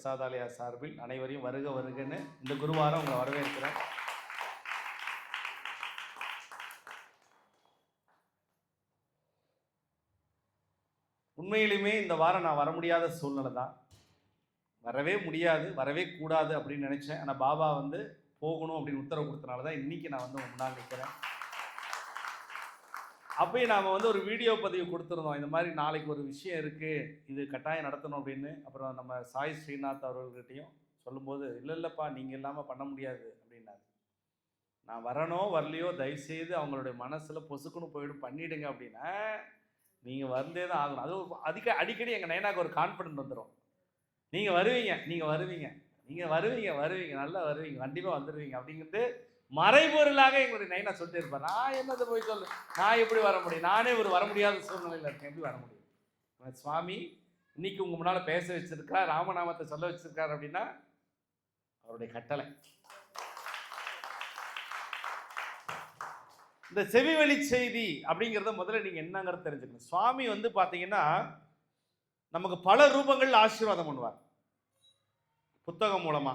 பிரசாதாலயா சார்பில் அனைவரையும் வருக வருகன்னு இந்த குருவாரம் உங்களை வரவேற்கிறேன். உண்மையிலுமே இந்த வாரம் நான் வர முடியாத சூழ்நிலை தான். வரவே முடியாது, வரவே கூடாது அப்படின்னு நினச்சேன். ஆனால் பாபா வந்து போகணும் அப்படின்னு உத்தரவு கொடுத்தனால தான் இன்றைக்கி நான் வந்து முன்னாடி நிற்கிறேன். அப்பயும் நாம் வந்து ஒரு வீடியோ பதிவு கொடுத்துருந்தோம், இந்த மாதிரி நாளைக்கு ஒரு விஷயம் இருக்குது, இது கட்டாயம் நடத்தணும் அப்படின்னு. அப்புறம் நம்ம சாய் ஸ்ரீநாத் அவர்கள்கிட்டையும் சொல்லும்போது, இல்லைப்பா நீங்கள் இல்லாமல் பண்ண முடியாது அப்படின்னாரு. நான் வரனோ வரலையோ தயவுசெய்து அவங்களுடைய மனசில் பொசுக்குன்னு போயிடும் பண்ணிவிடுங்க அப்படின்னா, நீங்கள் வந்தே தான் ஆகணும். அது அடிக்கடி எங்கள் நயனாக்கு ஒரு கான்ஃபிடென்ட் வந்துடும். நீங்கள் வருவீங்க நல்லா வருவீங்க, கண்டிப்பாக வந்துடுவீங்க அப்படிங்கிறது மறைபொருளாக எங்களுடைய நயனா சொல்லிட்டு இருப்பார். நான் என்னதை போய் சொல்லு, நான் எப்படி வர முடியும்? நானே ஒரு வர முடியாத சூழ்நிலையில் இருக்கேன், எப்படி வர முடியும்? சுவாமி இன்னைக்கு உங்கள் முன்னால் பேச வச்சிருக்கார், ராமநாமத்தை சொல்ல வச்சிருக்கார் அப்படின்னா அவருடைய கட்டளை. இந்த செவிவழி செய்தி அப்படிங்கிறத முதல்ல நீங்கள் என்னங்கிறத தெரிஞ்சுக்கணும். சுவாமி வந்து பார்த்தீங்கன்னா நமக்கு பல ரூபங்கள் ஆசீர்வாதம் பண்ணுவார். புத்தகம் மூலமா.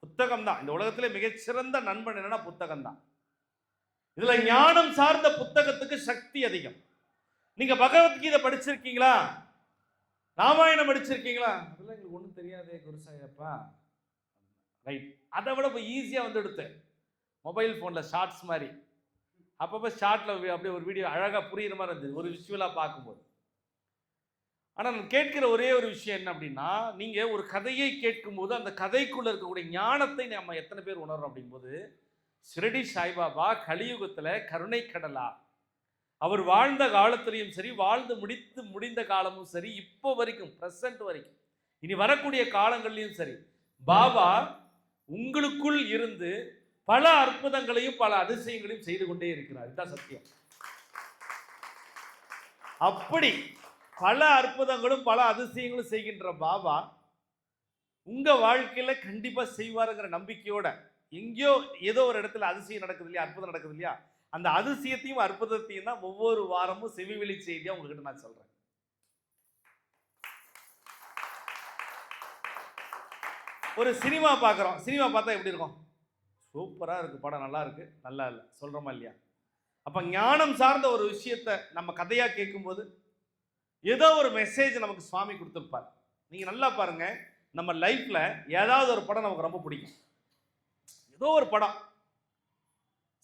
புத்தகம் தான் இந்த உலகத்திலே மிகச்சிறந்த நண்பன் என்னன்னா புத்தகம் தான். இதுல ஞானம் சார்ந்த புத்தகத்துக்கு சக்தி அதிகம். நீங்க பகவத்கீதை படிச்சிருக்கீங்களா? ராமாயணம் படிச்சிருக்கீங்களா? அதெல்லாம் எங்களுக்கு ஒன்றும் தெரியாதே குருசாயப்பா. ரைட், அதை விட இப்போ ஈஸியாக வந்து எடுத்து மொபைல் ஃபோனில் ஷார்ட்ஸ் மாதிரி அப்பப்போ ஷார்ட்டில் அப்படியே ஒரு வீடியோ அழகாக புரியுற மாதிரி இருந்தது ஒரு விஷுவலாக பார்க்கும்போது. ஆனால் நான் கேட்கிற ஒரே ஒரு விஷயம் என்ன அப்படின்னா, நீங்கள் ஒரு கதையை கேட்கும்போது அந்த கதைக்குள்ளே இருக்கக்கூடிய ஞானத்தை நம்ம எத்தனை பேர் உணர்றோம் அப்படிங்கும்போது, ஷிரடி சாய்பாபா கலியுகத்தில் கருணை கடலா, அவர் வாழ்ந்த காலத்திலையும் சரி, வாழ்ந்து முடிந்த காலமும் சரி, இப்போ வரைக்கும் ப்ரெசன்ட் வரைக்கும் இனி வரக்கூடிய காலங்கள்லையும் சரி, பாபா உங்களுக்குள் இருந்து பல அற்புதங்களையும் பல அதிசயங்களையும் செய்து கொண்டே இருக்கிறார். இதுதான் சத்தியம். அப்படி பல அற்புதங்களும் பல அதிசயங்களும் செய்கின்ற பாபா உங்க வாழ்க்கையில கண்டிப்பா செய்வாருங்கிற நம்பிக்கையோட, எங்கேயோ ஏதோ ஒரு இடத்துல அதிசயம் நடக்குது இல்லையா, அற்புதம் நடக்குது இல்லையா, அந்த அதிசயத்தையும் அற்புதத்தையும் தான் ஒவ்வொரு வாரமும் செவிவெளி செய்தியா உங்ககிட்ட நான் சொல்றேன். ஒரு சினிமா பார்க்குறோம், சினிமா பார்த்தா எப்படி இருக்கும்? சூப்பராக இருக்கு, படம் நல்லா இருக்கு, நல்லா இல்லை சொல்றோமா இல்லையா? அப்ப ஞானம் சார்ந்த ஒரு விஷயத்தை நம்ம கதையா கேட்கும்போது ஏதோ ஒரு மெசேஜ் நமக்கு சுவாமி கொடுத்துருப்பார். நீங்கள் நல்லா பாருங்க, நம்ம லைஃப்பில் ஏதாவது ஒரு படம் நமக்கு ரொம்ப பிடிக்கும். ஏதோ ஒரு படம்.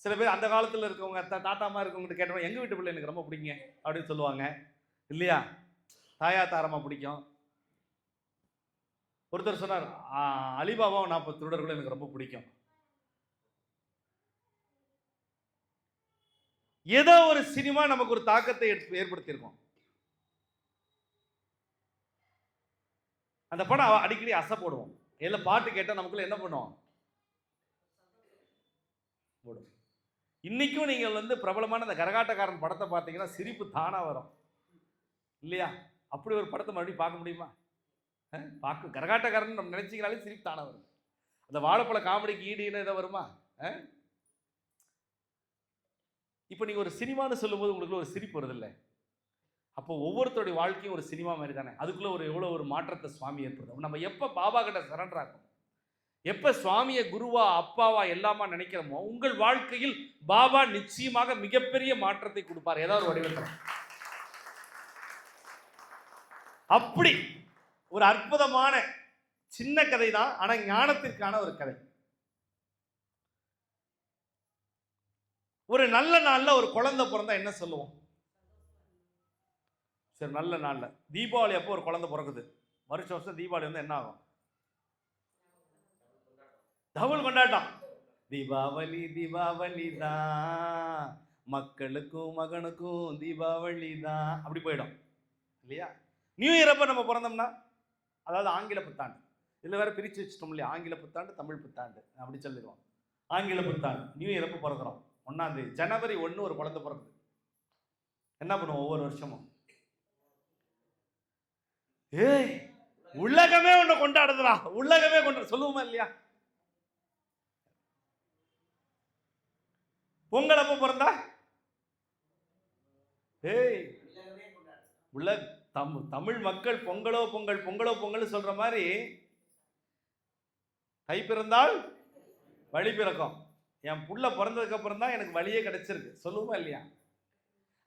சில பேர் அந்த காலத்தில் இருக்கவங்க தாத்தாமா இருக்கவங்க கேட்டவங்க, எங்கள் வீட்டு பிள்ளை எனக்கு ரொம்ப பிடிக்குங்க அப்படின்னு சொல்லுவாங்க இல்லையா? தாயா தாரமா பிடிக்கும். ஒருத்தர் சொன்னார், அலிபாபா 40 திருடர்கள் எனக்கு ரொம்ப பிடிக்கும். ஏதோ ஒரு சினிமா நமக்கு ஒரு தாக்கத்தை ஏற்படுத்தியிருக்கோம். அந்த படம் அடிக்கடி அசை போடுவோம். எல்லாம் பாட்டு கேட்டால் நமக்குள்ள என்ன பண்ணுவோம்? போடும். இன்னைக்கும் நீங்கள் வந்து பிரபலமான அந்த கரகாட்டக்காரன் படத்தை பார்த்தீங்கன்னா சிரிப்பு தானா வரும் இல்லையா? அப்படி ஒரு படத்தை மறுபடியும் பார்க்க முடியுமா? பார்க்க கரகாட்டக்காரன் நம்ம நினைச்சிக்கிறாலே சிரிப்பு தானா வரும். அந்த வாழைப்பழ காமெடிக்கு ஈடுன்னு எதாவது வருமா? இப்போ நீங்கள் ஒரு சினிமான்னு சொல்லும்போது உங்களுக்கு ஒரு சிரிப்பு வருது இல்லை? அப்போ ஒவ்வொருத்தருடைய வாழ்க்கையும் ஒரு சினிமா மாதிரி தானே. அதுக்குள்ளே எவ்வளோ ஒரு மாற்றத்தை சுவாமி ஏற்படுத்தும். நம்ம எப்போ பாபா கிட்ட சரண்டர் ஆகும், எப்போ சுவாமியை குருவா அப்பாவா எல்லாமா நினைக்கிறோமோ, உங்கள் வாழ்க்கையில் பாபா நிச்சயமாக மிகப்பெரிய மாற்றத்தை கொடுப்பார் ஏதாவது ஒரு வடிவத்தில். அப்படி ஒரு அற்புதமான சின்ன கதை தான், ஆனால் ஞானத்திற்கான ஒரு கதை. ஒரு நல்ல நாளில் ஒரு குழந்தை பிறந்தா என்ன சொல்லுவோம்? சரி, நல்ல நாளில் தீபாவளி அப்போ ஒரு குழந்தை பிறகுது. வருஷம் தீபாவளி வந்து என்ன ஆகும்? டபுள் கொண்டாட்டம். தீபாவளி தீபாவளி தான், மக்களுக்கும் மகனுக்கும் தீபாவளி தான், அப்படி போயிடும் இல்லையா? நியூ இயர் அப்போ நம்ம பிறந்தோம்னா, அதாவது ஆங்கில புத்தாண்டு, இதில் வேற பிரித்து வச்சுட்டோம் இல்லையா? ஆங்கில புத்தாண்டு, தமிழ் புத்தாண்டு அப்படி சொல்லிடுவோம். ஆங்கில புத்தாண்டு நியூ இயர் அப்போ பிறக்கிறோம். 1ஆம் தேதி ஜனவரி 1 ஒரு குழந்தை பிறகுது. என்ன பண்ணுவோம்? ஒவ்வொரு வருஷமும் உலகமே ஒண்ணு கொண்டாடுதுடா, உலகமே கொண்டாட சொல்லுவோமா இல்லையா? பொங்கல் அப்ப பிறந்தா உலக தமிழ் மக்கள் பொங்கலோ பொங்கல் பொங்கலோ பொங்கல் சொல்ற மாதிரி தை பிறந்தால் வழி பிறக்கும். என் புள்ள பிறந்ததுக்கு அப்புறம் தான் எனக்கு வழியே கிடைச்சிருக்கு, சொல்லுவோமா இல்லையா?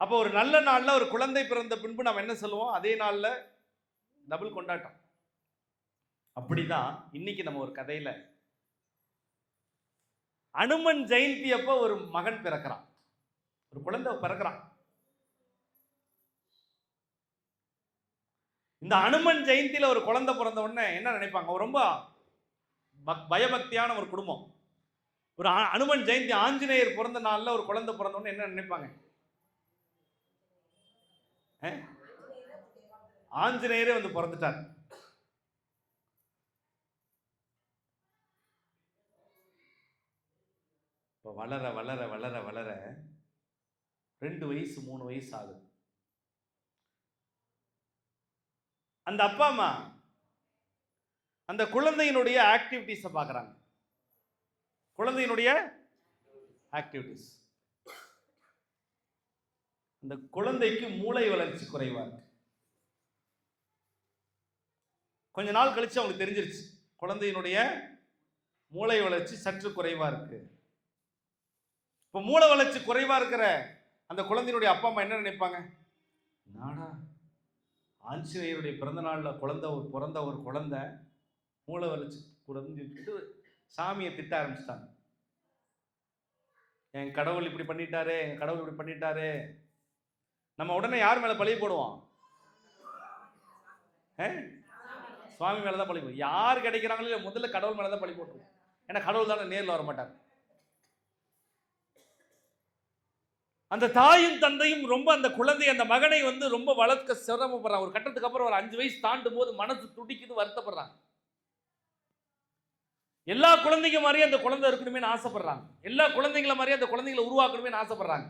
அப்போ ஒரு நல்ல நாள்ல ஒரு குழந்தை பிறந்த பின்பு நம்ம என்ன சொல்லுவோம்? அதே நாள்ல டபுள் கொண்டாட்டம். அப்படிதான் இன்னைக்கு நம்ம ஒரு கதையில அனுமன் ஜெயந்தி அப்போ ஒரு மகன் பிறக்கிறான், ஒரு குழந்தை பிறக்கிறான். இந்த அனுமன் ஜெயந்தியில ஒரு குழந்தை பிறந்த உடனே என்ன நினைப்பாங்க? ரொம்ப பயபக்தியான ஒரு குடும்பம். ஒரு அனுமன் ஜெயந்தி ஆஞ்சநேயர் பிறந்த நாள்ல ஒரு குழந்தை பிறந்த உடனே என்ன நினைப்பாங்க? ஆஞ்சநேயரே வந்து பிறந்துட்டார். இப்போ வளர வளர வளர வளர 2 வயசு 3 வயசு ஆகுது. அந்த அப்பா அம்மா அந்த குழந்தையினுடைய ஆக்டிவிட்டிஸை பார்க்குறாங்க. குழந்தையினுடைய ஆக்டிவிட்டிஸ், அந்த குழந்தைக்கு மூளை வளர்ச்சி குறைவா இருக்கு. கொஞ்ச நாள் கழிச்சு அவங்களுக்கு தெரிஞ்சிருச்சு குழந்தையினுடைய மூளை வளர்ச்சி சற்று குறைவா இருக்கு. இப்போ மூளை வளர்ச்சி குறைவா இருக்கிற அந்த குழந்தையினுடைய அப்பா அம்மா என்ன நினைப்பாங்க? நாடா ஆஞ்சநேயருடைய பிறந்த நாளில் பிறந்த ஒரு குழந்தை மூளை வளர்ச்சி குறைஞ்சிட்டு சாமியை திட்ட ஆரம்பிச்சிட்டாங்க. என் கடவுள் இப்படி பண்ணிட்டாரு, என் கடவுள் இப்படி பண்ணிட்டாரு. நம்ம உடனே யார் மேல பழி போடுவோம்? சுவாமி மேலதான் பழி போடுவோம். யார் கிடைக்கிறாங்களோ முதல்ல கடவுள் மேலதான் பழி போட்டுருவோம். ஏன்னா கடவுள் தானே நேரில் வர மாட்டாங்க. அந்த தாயும் தந்தையும் ரொம்ப அந்த குழந்தை அந்த மகனை வந்து ரொம்ப வளர்க்க சிரமப்படுறாங்க. ஒரு கட்டத்துக்கு அப்புறம் ஒரு 5 வயசு தாண்டும் போது மனசு துடிக்குது, வருத்தப்படுறாங்க. எல்லா குழந்தைங்க மாதிரியே அந்த குழந்தை இருக்கணுமே ஆசைப்படுறாங்க. எல்லா குழந்தைங்கள மாதிரியே அந்த குழந்தைங்களை உருவாக்கணுமே ஆசைப்படுறாங்க.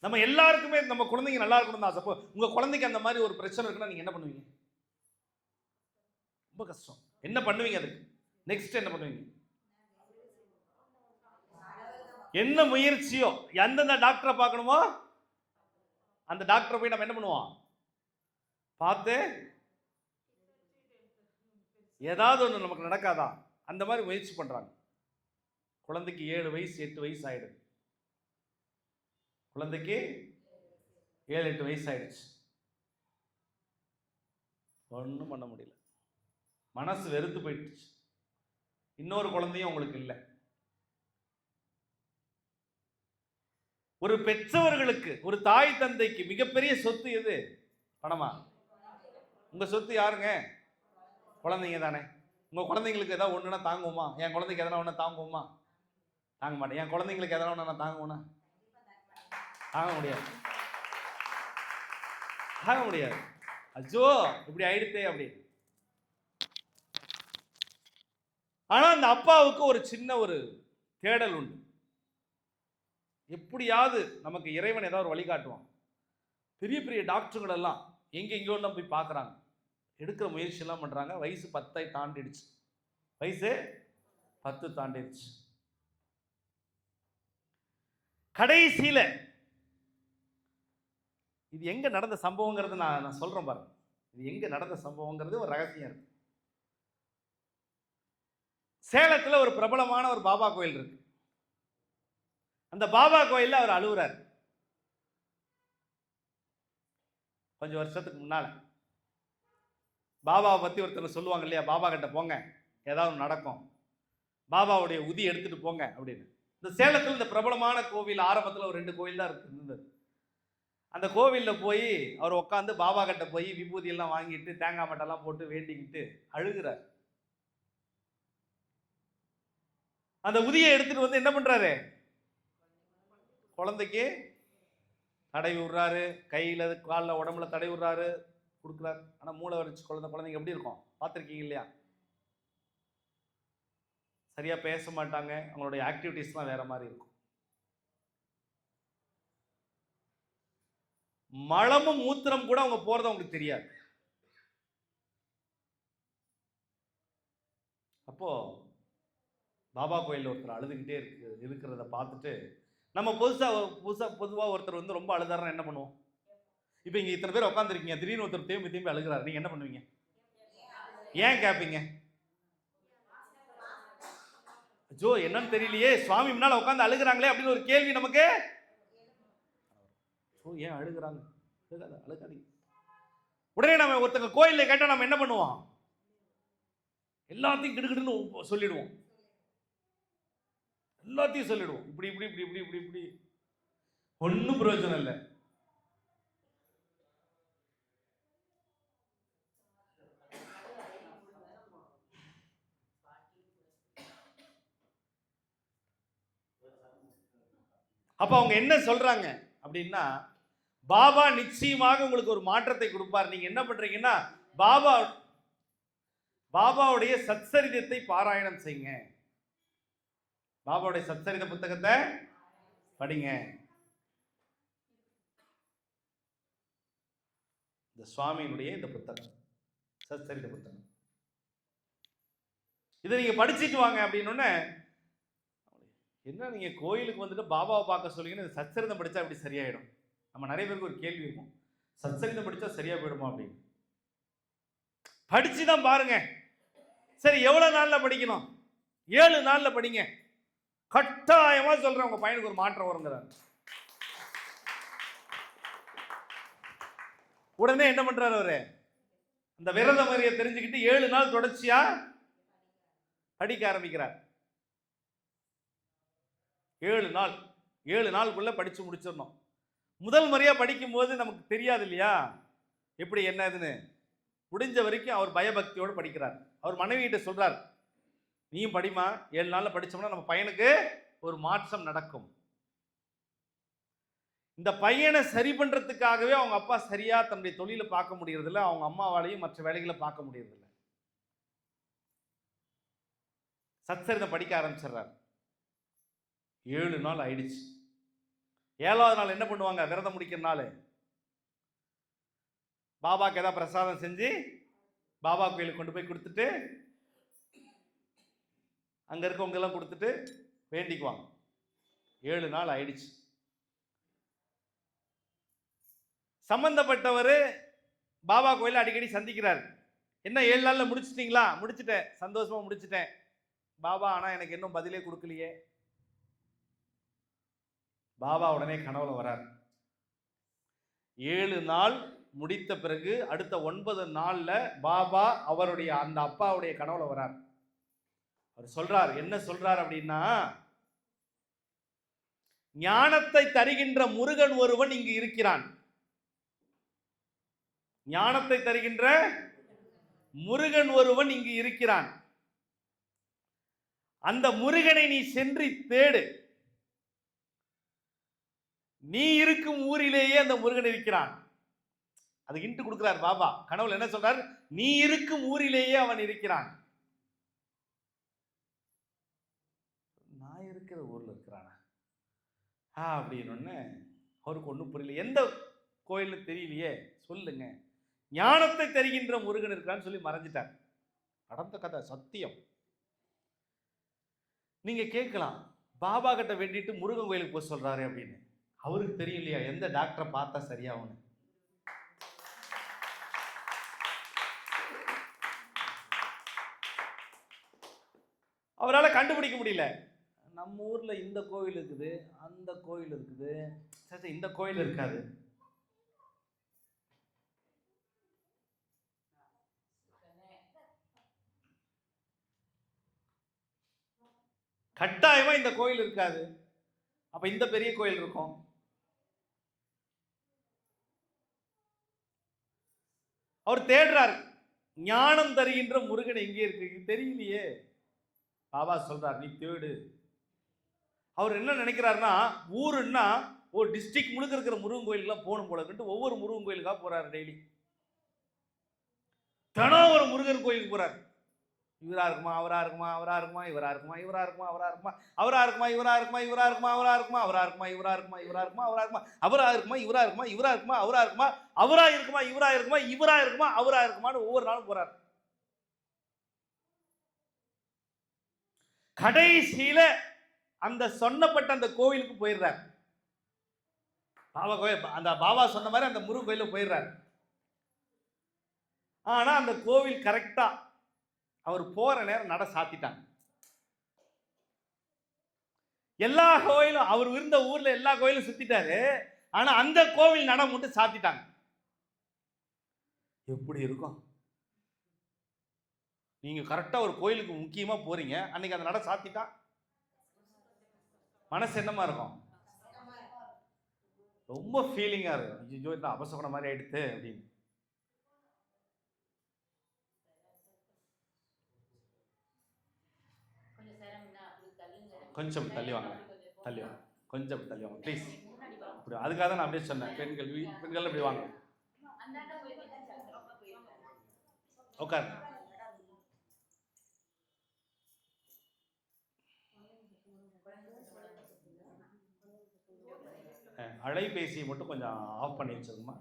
நம்ம எல்லாருக்குமே நம்ம குழந்தைங்க நல்லா இருக்கணும்னு ஆசை. உங்க குழந்தைக்கு அந்த மாதிரி ஒரு பிரச்சனை இருக்குன்னா நீங்க என்ன பண்ணுவீங்க? ரொம்ப கஷ்டம். என்ன பண்ணுவீங்க? அதுக்கு நெக்ஸ்ட் என்ன பண்ணுவீங்க? என்ன முயற்சியோ, எந்தெந்த டாக்டரை பார்க்கணுமோ அந்த டாக்டரை போய் நம்ம என்ன பண்ணுவோம்? பார்த்து ஏதாவது ஒன்று நமக்கு நடக்காதா அந்த மாதிரி முயற்சி பண்றாங்க. குழந்தைக்கு 7 வயசு 8 வயசு ஆயிடுது. குழந்தைக்கு 7 8 வயசு ஆயிடுச்சு. ஒன்றும் பண்ண முடியல. மனசு வெறுத்து போயிடுச்சு. இன்னொரு குழந்தையும் உங்களுக்கு இல்லை. ஒரு பெற்றவர்களுக்கு, ஒரு தாய் தந்தைக்கு மிகப்பெரிய சொத்து எது? பணமா? உங்க சொத்து யாருங்க? குழந்தைங்க தானே. உங்க குழந்தைங்களுக்கு ஏதாவது ஒண்ணுன்னா தாங்குவோமா? என் குழந்தைக்கு எதனா ஒண்ணு தாங்குவோமா? தாங்க மாட்டேன். என் குழந்தைங்களுக்கு எதனா ஒண்ணு தாங்குவோனா? தாங்க முடியாது, தாங்க முடியாது. அஜோ இப்படி ஆயிடுத்தே அப்படி. ஆனா அந்த அப்பாவுக்கு ஒரு சின்ன ஒரு தேடல் உண்டு. எப்படியாவது நமக்கு இறைவன் ஏதாவது ஒரு வழிகாட்டுவான். பெரிய பெரிய டாக்டர்கள் எல்லாம் எங்கெங்கோ எல்லாம் போய் பார்க்குறாங்க, எடுக்கிற முயற்சி எல்லாம் பண்றாங்க. வயசு 10 தாண்டிடுச்சு. வயசு 10 தாண்டிடுச்சு. கடைசியில இது எங்க நடந்த சம்பவங்கிறது நான் சொல்றேன் பாருங்க. இது எங்க நடந்த சம்பவங்கிறது ஒரு ரகசியம் இருக்கு. சேலத்துல ஒரு பிரபலமான ஒரு பாபா கோயில் இருக்கு. அந்த பாபா கோயில்ல அவர் அழுகுறார். கொஞ்சம் வருஷத்துக்கு முன்னால பாபாவை பத்தி ஒருத்தர் சொல்லுவாங்க இல்லையா, பாபா கிட்ட போங்க ஏதாவது நடக்கும், பாபாவுடைய உதி எடுத்துட்டு போங்க அப்படின்னு. இந்த சேலத்தில் இந்த பிரபலமான கோவில் ஆரம்பத்தில் ஒரு 2 கோவில் தான் இருந்தது. அந்த கோவிலில் போய் அவர் உட்காந்து பாபா கிட்ட போய் விபூதி எல்லாம் வாங்கிட்டு தேங்காய் மட்டெல்லாம் போட்டு வேண்டிக்கிட்டு அழுகிறார். அந்த உதியை எடுத்துட்டு வந்து என்ன பண்றாரு? குழந்தைக்கு தடவி விடுறாரு, கையில காலில் உடம்புல தடவி விடுறாரு, கொடுக்குறாரு. ஆனா மூளை வளர்ச்சி குழந்தைங்க எப்படி இருக்கும் பார்த்துருக்கீங்க இல்லையா? சரியா பேச மாட்டாங்க, அவங்களுடைய ஆக்டிவிட்டிஸ்லாம் வேற மாதிரி இருக்கும். மலமும் மூத்திரம் கூட அவங்க போறது அவங்களுக்கு தெரியாது. அப்போ பாபா கோயிலில் ஒருத்தர் அழுதுகிட்டே இருக்கிறத பார்த்துட்டு நம்ம பொதுவாக ஒருத்தர் வந்து ரொம்ப அழுதாருன்னா என்ன பண்ணுவோம்? இப்போ இங்கே இத்தனை பேர் உட்காந்துருக்கீங்க, திடீர்னு ஒருத்தர் திரும்பி அழுகிறாரு, நீங்கள் என்ன பண்ணுவீங்க? ஏன் கேட்பீங்க? ஜோ என்னன்னு தெரியலையே, சுவாமி முன்னால் உட்காந்து அழுகிறாங்களே அப்படின்னு ஒரு கேள்வி நமக்கு. ஏன் அழுகிறாங்க? அழுகாதீங்க. உடனே நம்ம ஒருத்தங்க கோயிலில் கேட்டால் நம்ம என்ன பண்ணுவோம்? எல்லாத்தையும் கிடுகிடுன்னு சொல்லிடுவோம். எல்லாத்தையும் சொல்லிடுவோம். இப்படி இப்படி இப்படி இப்படி இப்படி இப்படி ஒன்றும் பிரயோஜனம் இல்லை. அப்ப அவங்க என்ன சொல்றாங்க அப்படின்னா, பாபா நிச்சயமாக உங்களுக்கு ஒரு மாற்றத்தை கொடுப்பார். நீங்க என்ன பண்றீங்கன்னா, பாபாவுடைய சத்சரிதத்தை பாராயணம் செய்யுங்க, பாபாவுடைய சத்சரித புத்தகத்தை படிங்க. இந்த சுவாமியினுடைய இந்த புத்தகம் சத்சரித புத்தகம், இதை நீங்க படிச்சுட்டு வாங்க அப்படின்னு. என்ன நீங்க கோயிலுக்கு வந்துட்டு பாபாவை பார்க்க சொல்லிங்கன்னு சத்சரிதம் படிச்சா அப்படி சரியாயிடும்? நம்ம நிறைய பேருக்கு ஒரு கேள்வி இருக்கும், சத்சரிதம் படிச்சா சரியா போயிடுமா அப்படின்னு. படிச்சுதான் பாருங்க. சரி, எவ்வளவு நாள்ல படிக்கணும்? 7 நாள்ல படிங்க. கட்டாயமா சொல்றேன், உங்க பையனுக்கு ஒரு மாற்றம் வருங்கிறார். உடனே என்ன பண்றாரு அவரு? அந்த விரத முறையை தெரிஞ்சுக்கிட்டு 7 நாள் தொடர்ச்சியா படிக்க ஆரம்பிக்கிறார். 7 நாளுக்குள்ள படிச்சு முடிச்சிடணும். முதல் முறையா படிக்கும் போது நமக்கு தெரியாது இல்லையா எப்படி என்னதுன்னு. முடிஞ்ச வரைக்கும் அவர் பயபக்தியோடு படிக்கிறார். அவர் மனைவி கிட்ட சொல்றார், நீயும் படிமா, 7 நாள்ல படிச்சோம்னா நம்ம பையனுக்கு ஒரு மாற்றம் நடக்கும். இந்த பையனை சரி பண்றதுக்காகவே அவங்க அப்பா சரியா தன்னுடைய தொழிலை பார்க்க முடியறதில்ல, அவங்க அம்மாவாலையும் மற்ற வேலைகளை பார்க்க முடியறதில்ல. சத்சரிதம் படிக்க ஆரம்பிச்சிடுறார். 7 நாள் ஆயிடுச்சு. 7வது நாள் என்ன பண்ணுவாங்க? விரதம் முடிக்கிற நாள் பாபாக்கு ஏதாவது பிரசாதம் செஞ்சு பாபா கோயிலுக்கு கொண்டு போய் கொடுத்துட்டு அங்க இருக்கவங்க எல்லாம் கொடுத்துட்டு வேண்டிக்குவாங்க. 7 நாள் ஆயிடுச்சு. சம்பந்தப்பட்டவர் பாபா கோயில அடிக்கடி சந்திக்கிறார். என்ன 7 நாள்ல முடிச்சிட்டீங்களா? முடிச்சிட்டேன், சந்தோஷமா முடிச்சிட்டேன் பாபா, ஆனா எனக்கு இன்னும் பதிலே கொடுக்கலையே. பாபா உடனே கனவுல வரார். 7 நாள் முடித்த பிறகு அடுத்த 9 நாள்ல பாபா அவருடைய அந்த அப்பாவுடைய கனவுல வரார். அவர் சொல்றார், என்ன சொல்றார் அப்படின்னா, ஞானத்தை தருகின்ற முருகன் ஒருவன் இங்கு இருக்கிறான். ஞானத்தை தருகின்ற முருகன் ஒருவன் இங்கு இருக்கிறான். அந்த முருகனை நீ சென்று தேடு. நீ இருக்கும் ஊரிலேயே அந்த முருகன் இருக்கிறான். அது இன்ட்டு கொடுக்கிறார் பாபா. கனவுல என்ன சொல்றார்? நீ இருக்கும் ஊரிலேயே அவன் இருக்கிறான். நான் இருக்கிற ஊர்ல இருக்கிறானா அப்படின்னு அவருக்கு ஒன்றும் புரியல. எந்த கோயில்னு தெரியலையே, சொல்லுங்க. ஞானத்தை தருகின்ற முருகன் இருக்கிறான்னு சொல்லி மறைஞ்சிட்டார். நடந்த கதை சத்தியம். நீங்க கேட்கலாம், பாபா கிட்ட வேண்டிட்டு முருகன் கோயிலுக்கு போய் சொல்றாரு அப்படின்னு. அவருக்கு தெரியலையா எந்த டாக்டரை பார்த்தா சரியாகும்? அவரால் கண்டுபிடிக்க முடியல. நம்ம ஊர்ல இந்த கோயில் இருக்குது, அந்த கோயில் இருக்குது, சரி இந்த கோயில் இருக்காது. கட்டாயமா இந்த கோயில் இருக்காது. அப்ப இந்த பெரிய கோயில் இருக்கும். அவர் தேடுறார், ஞானம் தருகின்ற முருகன் எங்கே இருக்கு தெரியலையே. பாபா சொல்றார், நீ தேடு. அவர் என்ன நினைக்கிறாருன்னா, ஊருன்னா ஒரு டிஸ்ட்ரிக்ட் முழுக்க இருக்கிற முருகன் கோயிலுக்குலாம் போகணும் போல இருக்கு. ஒவ்வொரு முருகன் கோயிலுக்காக போறாரு. டெய்லி தினம் ஒரு முருகன் கோயிலுக்கு போறாரு. இவரா இருக்குமா, அவரா இருக்குமா, அவரா இருக்குமா, இவரா இருக்குமா, இவரா இருக்குமா, அவரா இருக்குமா, அவரா இருக்குமா, இவரா இருக்குமா, இவரா இருக்குமா, அவரா இருக்குமா, அவரா இருக்குமா, இவரா இருக்குமா, இவரா இருக்குமா, அவரா இருக்குமா, அவரா இருக்குமா, இவரா இருக்குமா, இவரா இருக்குமா, அவரா இருக்குமா, அவரா இருக்குமா, இவரா இருக்குமா, இவரா இருக்குமா, அவரா இருக்குமான்னு ஒவ்வொரு நாளும் போறாரு. கடைசியில அந்த சொன்னப்பட்ட அந்த கோவிலுக்கு போயிடுறார். பாபா கோயில், அந்த பாபா சொன்ன மாதிரி அந்த முருகன் கோயிலுக்கு போயிடுறார். ஆனா அந்த கோவில் கரெக்டா அவர் போற நேரம் நட சாத்திட்டாங்க. எல்லா கோயிலும், அவர் இருந்த ஊர்ல எல்லா கோயிலும் சுத்திட்டாரு. ஆனா அந்த கோவில் நட மட்டும் சாத்திட்டாங்க. எப்படி இருக்கும்? நீங்க கரெக்டா ஒரு கோயிலுக்கு முக்கியமா போறீங்க, அன்னைக்கு அந்த நட சாத்திட்டா மனசு என்னமா இருக்கும்? ரொம்ப ஃபீலிங்கா இருக்கும். ஐயோ இந்த அபசகுண மாதிரி ஆயிடுத்து அப்படின்னு. கொஞ்சம் தள்ளி வாங்க, தள்ளி வாங்க, கொஞ்சம் தள்ளி வாங்க ப்ளீஸ். அப்படி அதுக்காக தான் நான் அப்படியே சொன்னேன், பெண்கள் அப்படி வாங்க, உட்காருங்க. அலைபேசியை மட்டும் கொஞ்சம் ஆஃப் பண்ணி வச்சிருக்குமா?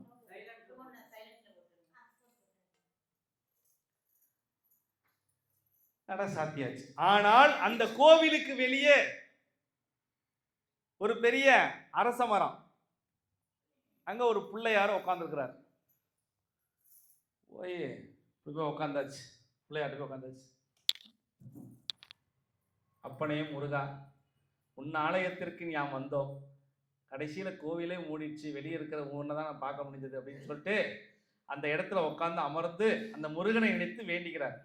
நட சாத்தியாச்சு. ஆனால் அந்த கோவிலுக்கு வெளியே ஒரு பெரிய அரச மரம், அங்க ஒரு பிள்ளையார உட்கார்ந்துருக்கிறார். போய் உட்காந்தாச்சு, பிள்ளையாட்டு போய் உட்காந்தாச்சு. அப்பனே முருகா, உன் ஆலயத்திற்கு ஞான் வந்தோம், கடைசியில கோவிலே மூடிடுச்சு, வெளியே இருக்கிற ஊனை தான் நான் பார்க்க முடிஞ்சது அப்படின்னு சொல்லிட்டு அந்த இடத்துல உட்காந்து அமர்ந்து அந்த முருகனை நினைத்து வேண்டிக்கிறார்.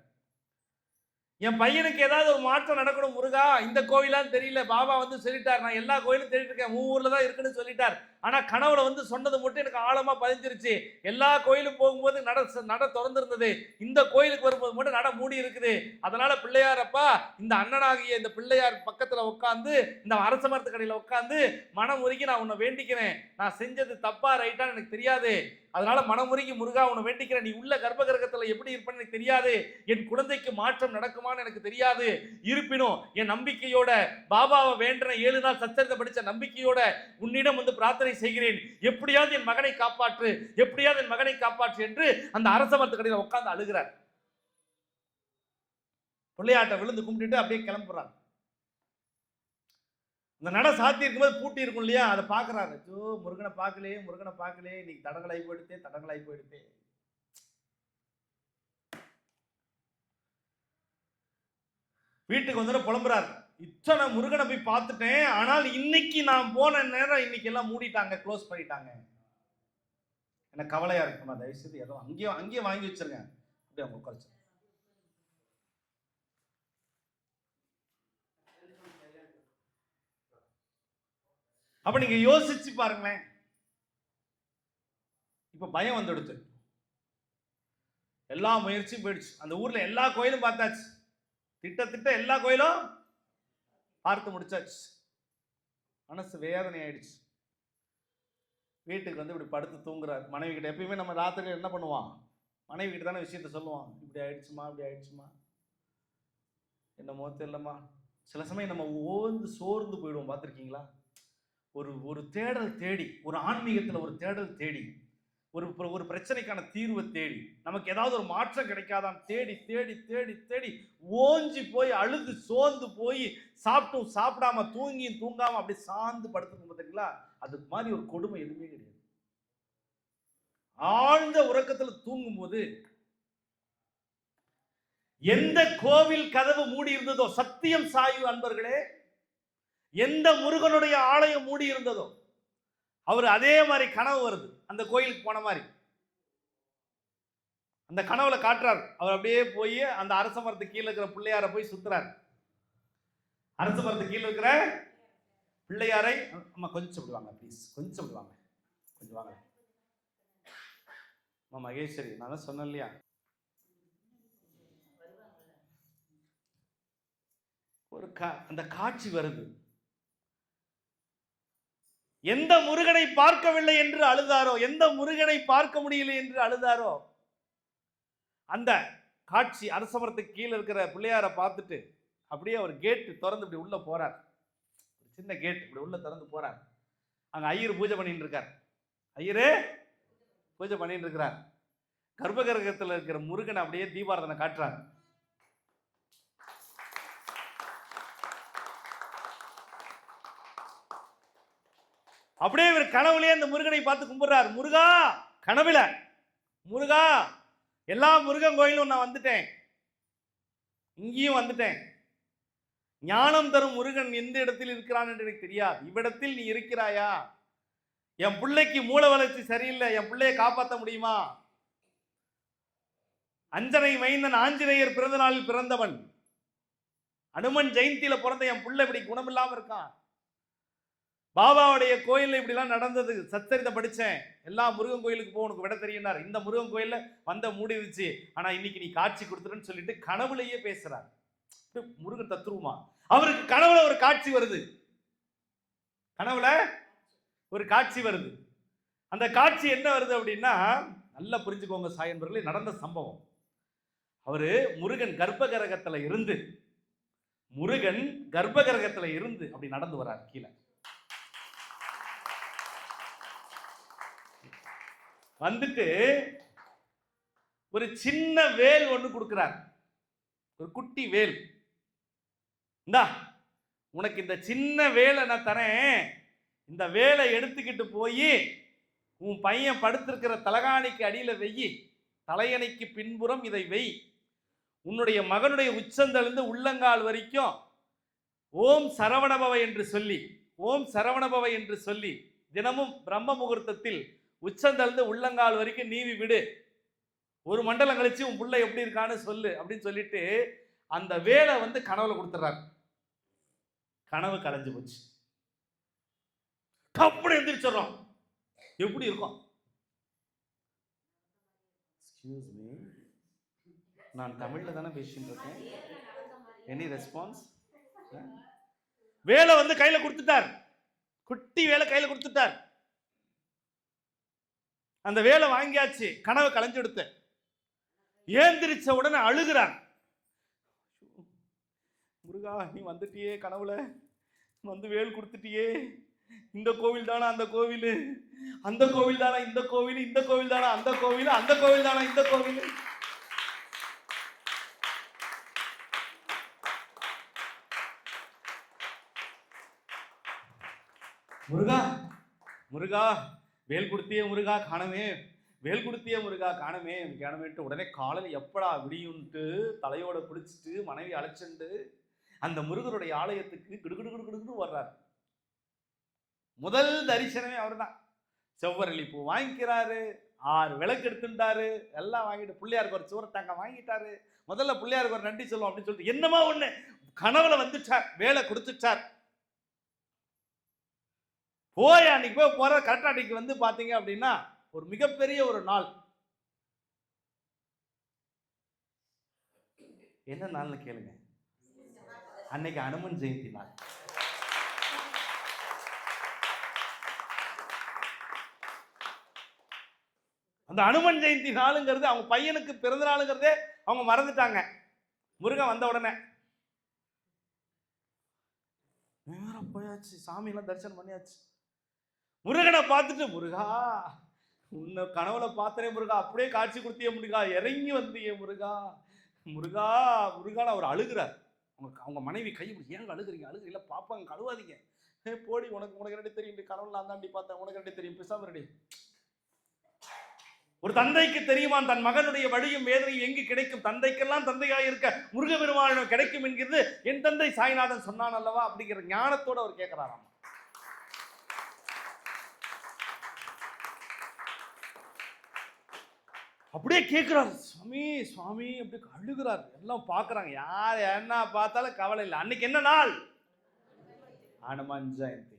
என் பையனுக்கு ஏதாவது ஒரு மாற்றம் நடக்கணும் முருகா, இந்த கோவிலான்னு தெரியல, பாபா வந்து சொல்லிட்டார், நான் எல்லா கோயிலும் தேடிட்டு இருக்கேன், ஊர்ல தான் இருக்குன்னு சொல்லிட்டார். ஆனா கனவுல வந்து சொன்னது மட்டும் எனக்கு ஆழமா பதிஞ்சிருச்சு. எல்லா கோயிலும் போகும்போது நட திறந்திருந்தது, இந்த கோயிலுக்கு வரும்போது மட்டும் நட மூடி இருக்குது. அதனால பிள்ளையாரப்பா, இந்த அண்ணனாகிய இந்த பிள்ளையார் பக்கத்துல உட்காந்து, இந்த அரச மரத்து கடையில உட்காந்து மனம் உருகி நான் உன்னை வேண்டிக்கிறேன். நான் செஞ்சது தப்பா ரைட்டான்னு எனக்கு தெரியாது, அதனால மனமுருகி முருகா உன்னை வேண்டிக்கிறேன். நீ உள்ள கர்ப்ப கிரகத்துல எப்படி இருப்பேன்னு எனக்கு தெரியாது, என் குழந்தைக்கு மாற்றம் நடக்குமான்னு எனக்கு தெரியாது. இருப்பினும் என் நம்பிக்கையோட பாபாவை வேண்டன 7 நாள் சச்சரித்தை படிச்ச நம்பிக்கையோட உன்னிடம் வந்து பிரார்த்தனை செய்கிறேன், எப்படியாவது என் மகனை காப்பாற்று, எப்படியாவது என் மகனை காப்பாற்று என்று அந்த அரச மரத்து கடையில உட்கார்ந்து அழுகிறார். பிள்ளையாட்ட விழுந்து கும்பிட்டுட்டு அப்படியே கிளம்புறாங்க. இந்த நட சாத்தி இருக்கும்போது பூட்டி இருக்கும் இல்லையா, அதை பாக்குறாரு. ஐயோ முருகனை பார்க்கலையே, முருகனை பார்க்கலையே, இன்னைக்கு தடங்களாகி போயிடுத்தே. வீட்டுக்கு வந்து புலம்புறாரு, இத்தனை முருகனை போய் பார்த்துட்டேன், ஆனால் இன்னைக்கு நான் போன நேரம் இன்னைக்கு எல்லாம் மூடிட்டாங்க, க்ளோஸ் பண்ணிட்டாங்க. எனக்கு கவலையா இருக்குமா, தயவுசெய்து ஏதோ அங்கேயே வாங்கி வச்சிருங்க, அப்படியே அவங்க உட்காந்து. அப்ப நீங்க யோசிச்சு பாருங்களேன். இப்ப பயம் வந்துடுச்சு, எல்லா முயற்சியும் போயிடுச்சு. அந்த ஊர்ல எல்லா கோயிலும் பார்த்தாச்சு, திட்ட எல்லா கோயிலும் பார்த்து முடிச்சாச்சு. மனசு வேதனை ஆயிடுச்சு. வீட்டுக்கு வந்து இப்படி படுத்து தூங்குறாரு. மனைவி கிட்ட எப்பயுமே நம்ம ராத்திரியில் என்ன பண்ணுவான், மனைவி கிட்ட தானே விஷயத்த சொல்லுவான். இப்படி ஆயிடுச்சுமா, என்னமோ தெரியலம்மா. சில சமயம் நம்ம சோர்ந்து போயிடுவோம், பார்த்துருக்கீங்களா? ஒரு தேடல் தேடி, ஒரு ஆன்மீகத்தில் ஒரு தேடல் தேடி, ஒரு பிரச்சனைக்கான தீர்வை தேடி, நமக்கு ஏதாவது ஒரு மாற்றம் கிடைக்காதான் தேடி தேடி தேடி தேடி ஓஞ்சி போய் அழுது சோர்ந்து போய் சாப்பிட்டும் சாப்பிடாம தூங்கியும் தூங்காம அப்படி சார்ந்து படுத்துக்கும் பார்த்தீங்களா? அதுக்கு மாதிரி ஒரு கொடுமை எதுவுமே கிடையாது. ஆழ்ந்த உறக்கத்துல தூங்கும் போது எந்த கோவில் கதவு மூடி இருந்ததோ, சத்தியம் சாயு அன்பர்களே, எந்த முருகனுடைய ஆலயம் மூடி இருந்ததோ, அவர் அதே மாதிரி கனவு வருது. அந்த கோயிலுக்கு போன மாதிரி அந்த கனவுல காட்டுறார். அவர் அப்படியே போய் அந்த அரச மரத்து கீழே இருக்கிற பிள்ளையார போய் சுத்துறார். அரச மரத்து கீழே இருக்கிற பிள்ளையாரை, அம்மா கொஞ்சம் விடுவாங்க ப்ளீஸ், கொஞ்சம் விடுவாங்க, கொஞ்சம் வாங்க. அம்மா மகேஸ்வரி, நான் தான் சொன்னேன் இல்லையா, அந்த காட்சி வருது. எந்த முருகனை பார்க்கவில்லை என்று அழுதாரோ, எந்த முருகனை பார்க்க முடியல என்று அழுதாரோ, அந்த காட்சி அரச மரத்துக்கு கீழே இருக்கிற பிள்ளையாரை பார்த்துட்டு அப்படியே அவர் கேட்டு திறந்து இப்படி உள்ள போறார். ஒரு சின்ன கேட் இப்படி உள்ள திறந்து போறார். அங்க ஐயர் பூஜை பண்ணிட்டு இருக்கார். ஐயரே பூஜை பண்ணிட்டு இருக்கிறார். கர்ப்பகிரகத்தில் இருக்கிற முருகன் அப்படியே தீபாரதனை காட்டுறார். அப்படியே இவர் கனவுலயே அந்த முருகனை பார்த்து கும்பிடுறார். முருகா, கனவுல, முருகா, எல்லா முருகன் கோயிலும் நான் வந்துட்டேன், இங்கேயும் வந்துட்டேன். ஞானம் தரும் முருகன் எந்த இடத்தில் இருக்கிறான் என்று எனக்கு தெரியாது. இவ்விடத்தில் நீ இருக்கிறாயா? என் பிள்ளைக்கு மூல வளர்ச்சி சரியில்லை, என் பிள்ளையை காப்பாற்ற முடியுமா? அஞ்சனை மைந்தன் ஆஞ்சநேயர் பிறந்த நாளில் பிறந்தவன், அனுமன் ஜெயந்தியில பிறந்த என் பிள்ளை இப்படி குணமில்லாம இருக்கான். பாபாவுடைய கோயில்ல இப்படிலாம் நடந்தது, சச்சரித்தை படிச்சேன். எல்லா முருகன் கோயிலுக்கு போ, உனக்கு விட தெரியினார். இந்த முருகன் கோயில்ல வந்த மூடிடுச்சு, ஆனா இன்னைக்கு நீ காட்சி கொடுத்துருன்னு சொல்லிட்டு கனவுலையே பேசுறார். முருகன் தத்துருவமா, அவருக்கு கனவுல ஒரு காட்சி வருது. கனவுல ஒரு காட்சி வருது. அந்த காட்சி என்ன வருது அப்படின்னா, நல்லா புரிஞ்சுக்கோங்க சாயன்பர்களே, நடந்த சம்பவம். அவரு முருகன் கர்ப்பகிரகத்துல இருந்து, முருகன் கர்ப்பகிரகத்துல இருந்து அப்படி நடந்து வர்றார் கீழே. வந்துட்டு ஒரு சின்ன வேல் ஒன்று கொடுக்கிறார், ஒரு குட்டி வேல். இந்தா, உனக்கு இந்த சின்ன வேலை நான் தரேன், இந்த வேலை எடுத்துக்கிட்டு போய் உன் பையன் படுத்திருக்கிற தலகாணிக்கு அடியில வெயி, தலையணைக்கு பின்புறம் இதை வெய். உன்னுடைய மகனுடைய உச்சந்தலிருந்து உள்ளங்கால் வரைக்கும் ஓம் சரவணபவ என்று சொல்லி, ஓம் சரவணபவ என்று சொல்லி தினமும் பிரம்ம முகூர்த்தத்தில் உச்சந்தலிருந்து உள்ளங்கால் வரைக்கும் நீவி விடு. ஒரு மண்டலம் கழிச்சு உன் புள்ள எப்படி இருக்கான்னு சொல்லு அப்படின்னு சொல்லிட்டு அந்த வேலை வந்து கனவுல கொடுத்துறாரு. கனவு கலைஞ்சு போச்சு. அப்படி எந்திரிச்சிடறோம். எப்படி இருக்கும்? எக்ஸ்கியூஸ் மீ, நான் தமிழ்ல தானே பேசிட்டு இருக்கேன், எனி ரெஸ்பான்ஸ்? வேலை வந்து கையில கொடுத்துட்டார், குட்டி வேலை கையில கொடுத்துட்டார். அந்த வேலை வாங்கியாச்சு, கனவு கலைஞ்செடுத்த. ஏந்திரிச்ச உடனே அழுகிறார். முருகா, நீ வந்துட்டியே, கனவுல வந்து வேல் கொடுத்துட்டியே, இந்த கோவில் தானா அந்த கோவில், அந்த கோவில் தானா இந்த கோவில், இந்த கோவில் தானா அந்த கோவில், அந்த கோவில் தானா இந்த கோவில். முருகா, முருகா, வேல் கொடுத்தியே முருகா காணமே, வேல் கொடுத்தியே முருகா காணமே காணமேட்டு உடனே காலையில் எப்படா விடியுன்ட்டு தலையோட குளிச்சுட்டு மனைவி அழைச்சிட்டு அந்த முருகனுடைய ஆலயத்துக்கு கிடுகிடுகிடுகிடுன்னு வர்றாரு. முதல் தரிசனமே அவர் தான். செவ்வரளி பூ வாங்கிக்கிறாரு, 6 விளக்கு எடுத்துட்டாரு, எல்லாம் வாங்கிட்டு பிள்ளையாருக்கு ஒரு சூரத்தாங்க வாங்கிட்டாரு. முதல்ல பிள்ளையாருக்கு ஒரு நன்றி சொல்லுவோம் அப்படின்னு சொல்லிட்டு என்னமா ஒண்ணு கனவுல வந்துட்டார், வேலை கொடுத்துட்டார். போய் அன்னைக்கு போய் போற கரெக்டா அன்னைக்கு வந்து பாத்தீங்க அப்படின்னா ஒரு மிகப்பெரிய ஒரு நாள். என்ன நாள்னு கேளுங்க. அன்னைக்கு அனுமன் ஜெயந்தி நாள். அந்த அனுமன் ஜெயந்தி நாளுங்கிறது அவங்க பையனுக்கு பிறந்த நாளுங்கிறதே அவங்க மறந்துட்டாங்க. முருகன் வந்த உடனே நேரம் போயாச்சு, சாமி எல்லாம் தரிசனம் பண்ணியாச்சு. முருகனை பார்த்துட்டு, முருகா உன்னை கனவுல பார்த்தனே முருகா, அப்படியே காட்சி கொடுத்தியே முருகா, இறங்கி வந்தியே முருகா, முருகா முருகான்னு அவர் அழுகிறார். அவங்க மனைவி கை பிடிச்சி, ஏங்க அழுகுறீங்க, அழுகுறீங்களா பாப்பாங்க, அழுவாதீங்க, போடி, உனக்கு ரெண்டு தெரியும், கனவுல நான் தாண்டி பார்த்தேன், உனக்கு ரெண்டு தெரியும், பேசாம ரெடி. ஒரு தந்தைக்கு தெரியுமா தன் மகனுடைய வழியும் வேதனையும் எங்கு கிடைக்கும், தந்தைக்கெல்லாம் தந்தையாக இருக்க முருக பெருமானும் கிடைக்கும் என்கிறது என் தந்தை சாய்நாதன் சொன்னான் அல்லவா அப்படிங்கிற ஞானத்தோடு அவர் கேட்கிறாராம். அப்படியே கேட்கிறார், சுவாமி சுவாமி அப்படி அழுகிறார். எல்லாம் பார்க்கறாங்க, யார் என்ன பார்த்தாலும் கவலை இல்லை. அன்னைக்கு என்ன நாள்? அனுமன் ஜெயந்தி.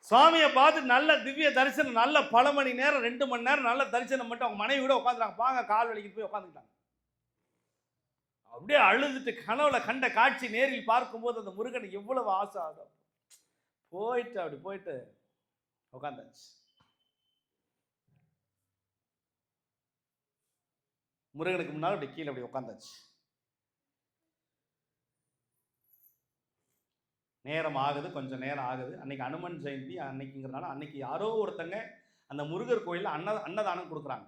சுவாமியை பார்த்து நல்ல திவ்ய தரிசனம், நல்ல பல மணி நேரம், 2 மணி நேரம் நல்ல தரிசனம் மட்டும் அவங்க மனைவி கூட உட்காந்துட்டாங்க. பாங்க கால் வலிக்கு போய் உட்காந்துட்டாங்க. அப்படியே அழுதுட்டு கனவுல கண்ட காட்சி நேரில் பார்க்கும்போது அந்த முருகன் எவ்வளவு ஆசை ஆகும். போயிட்டு அப்படி போயிட்டு உட்காந்தாச்சு. முருகனுக்கு முன்னால் அப்படி கீழே அப்படி உட்காந்தாச்சு. நேரம் ஆகுது, கொஞ்சம் நேரம் ஆகுது. அன்னைக்கு அனுமன் ஜெயந்தி அன்னைக்குங்கிறதுனால அன்னைக்கு யாரோ ஒருத்தங்க அந்த முருகர் கோயிலில் அன்னதானம் கொடுக்குறாங்க.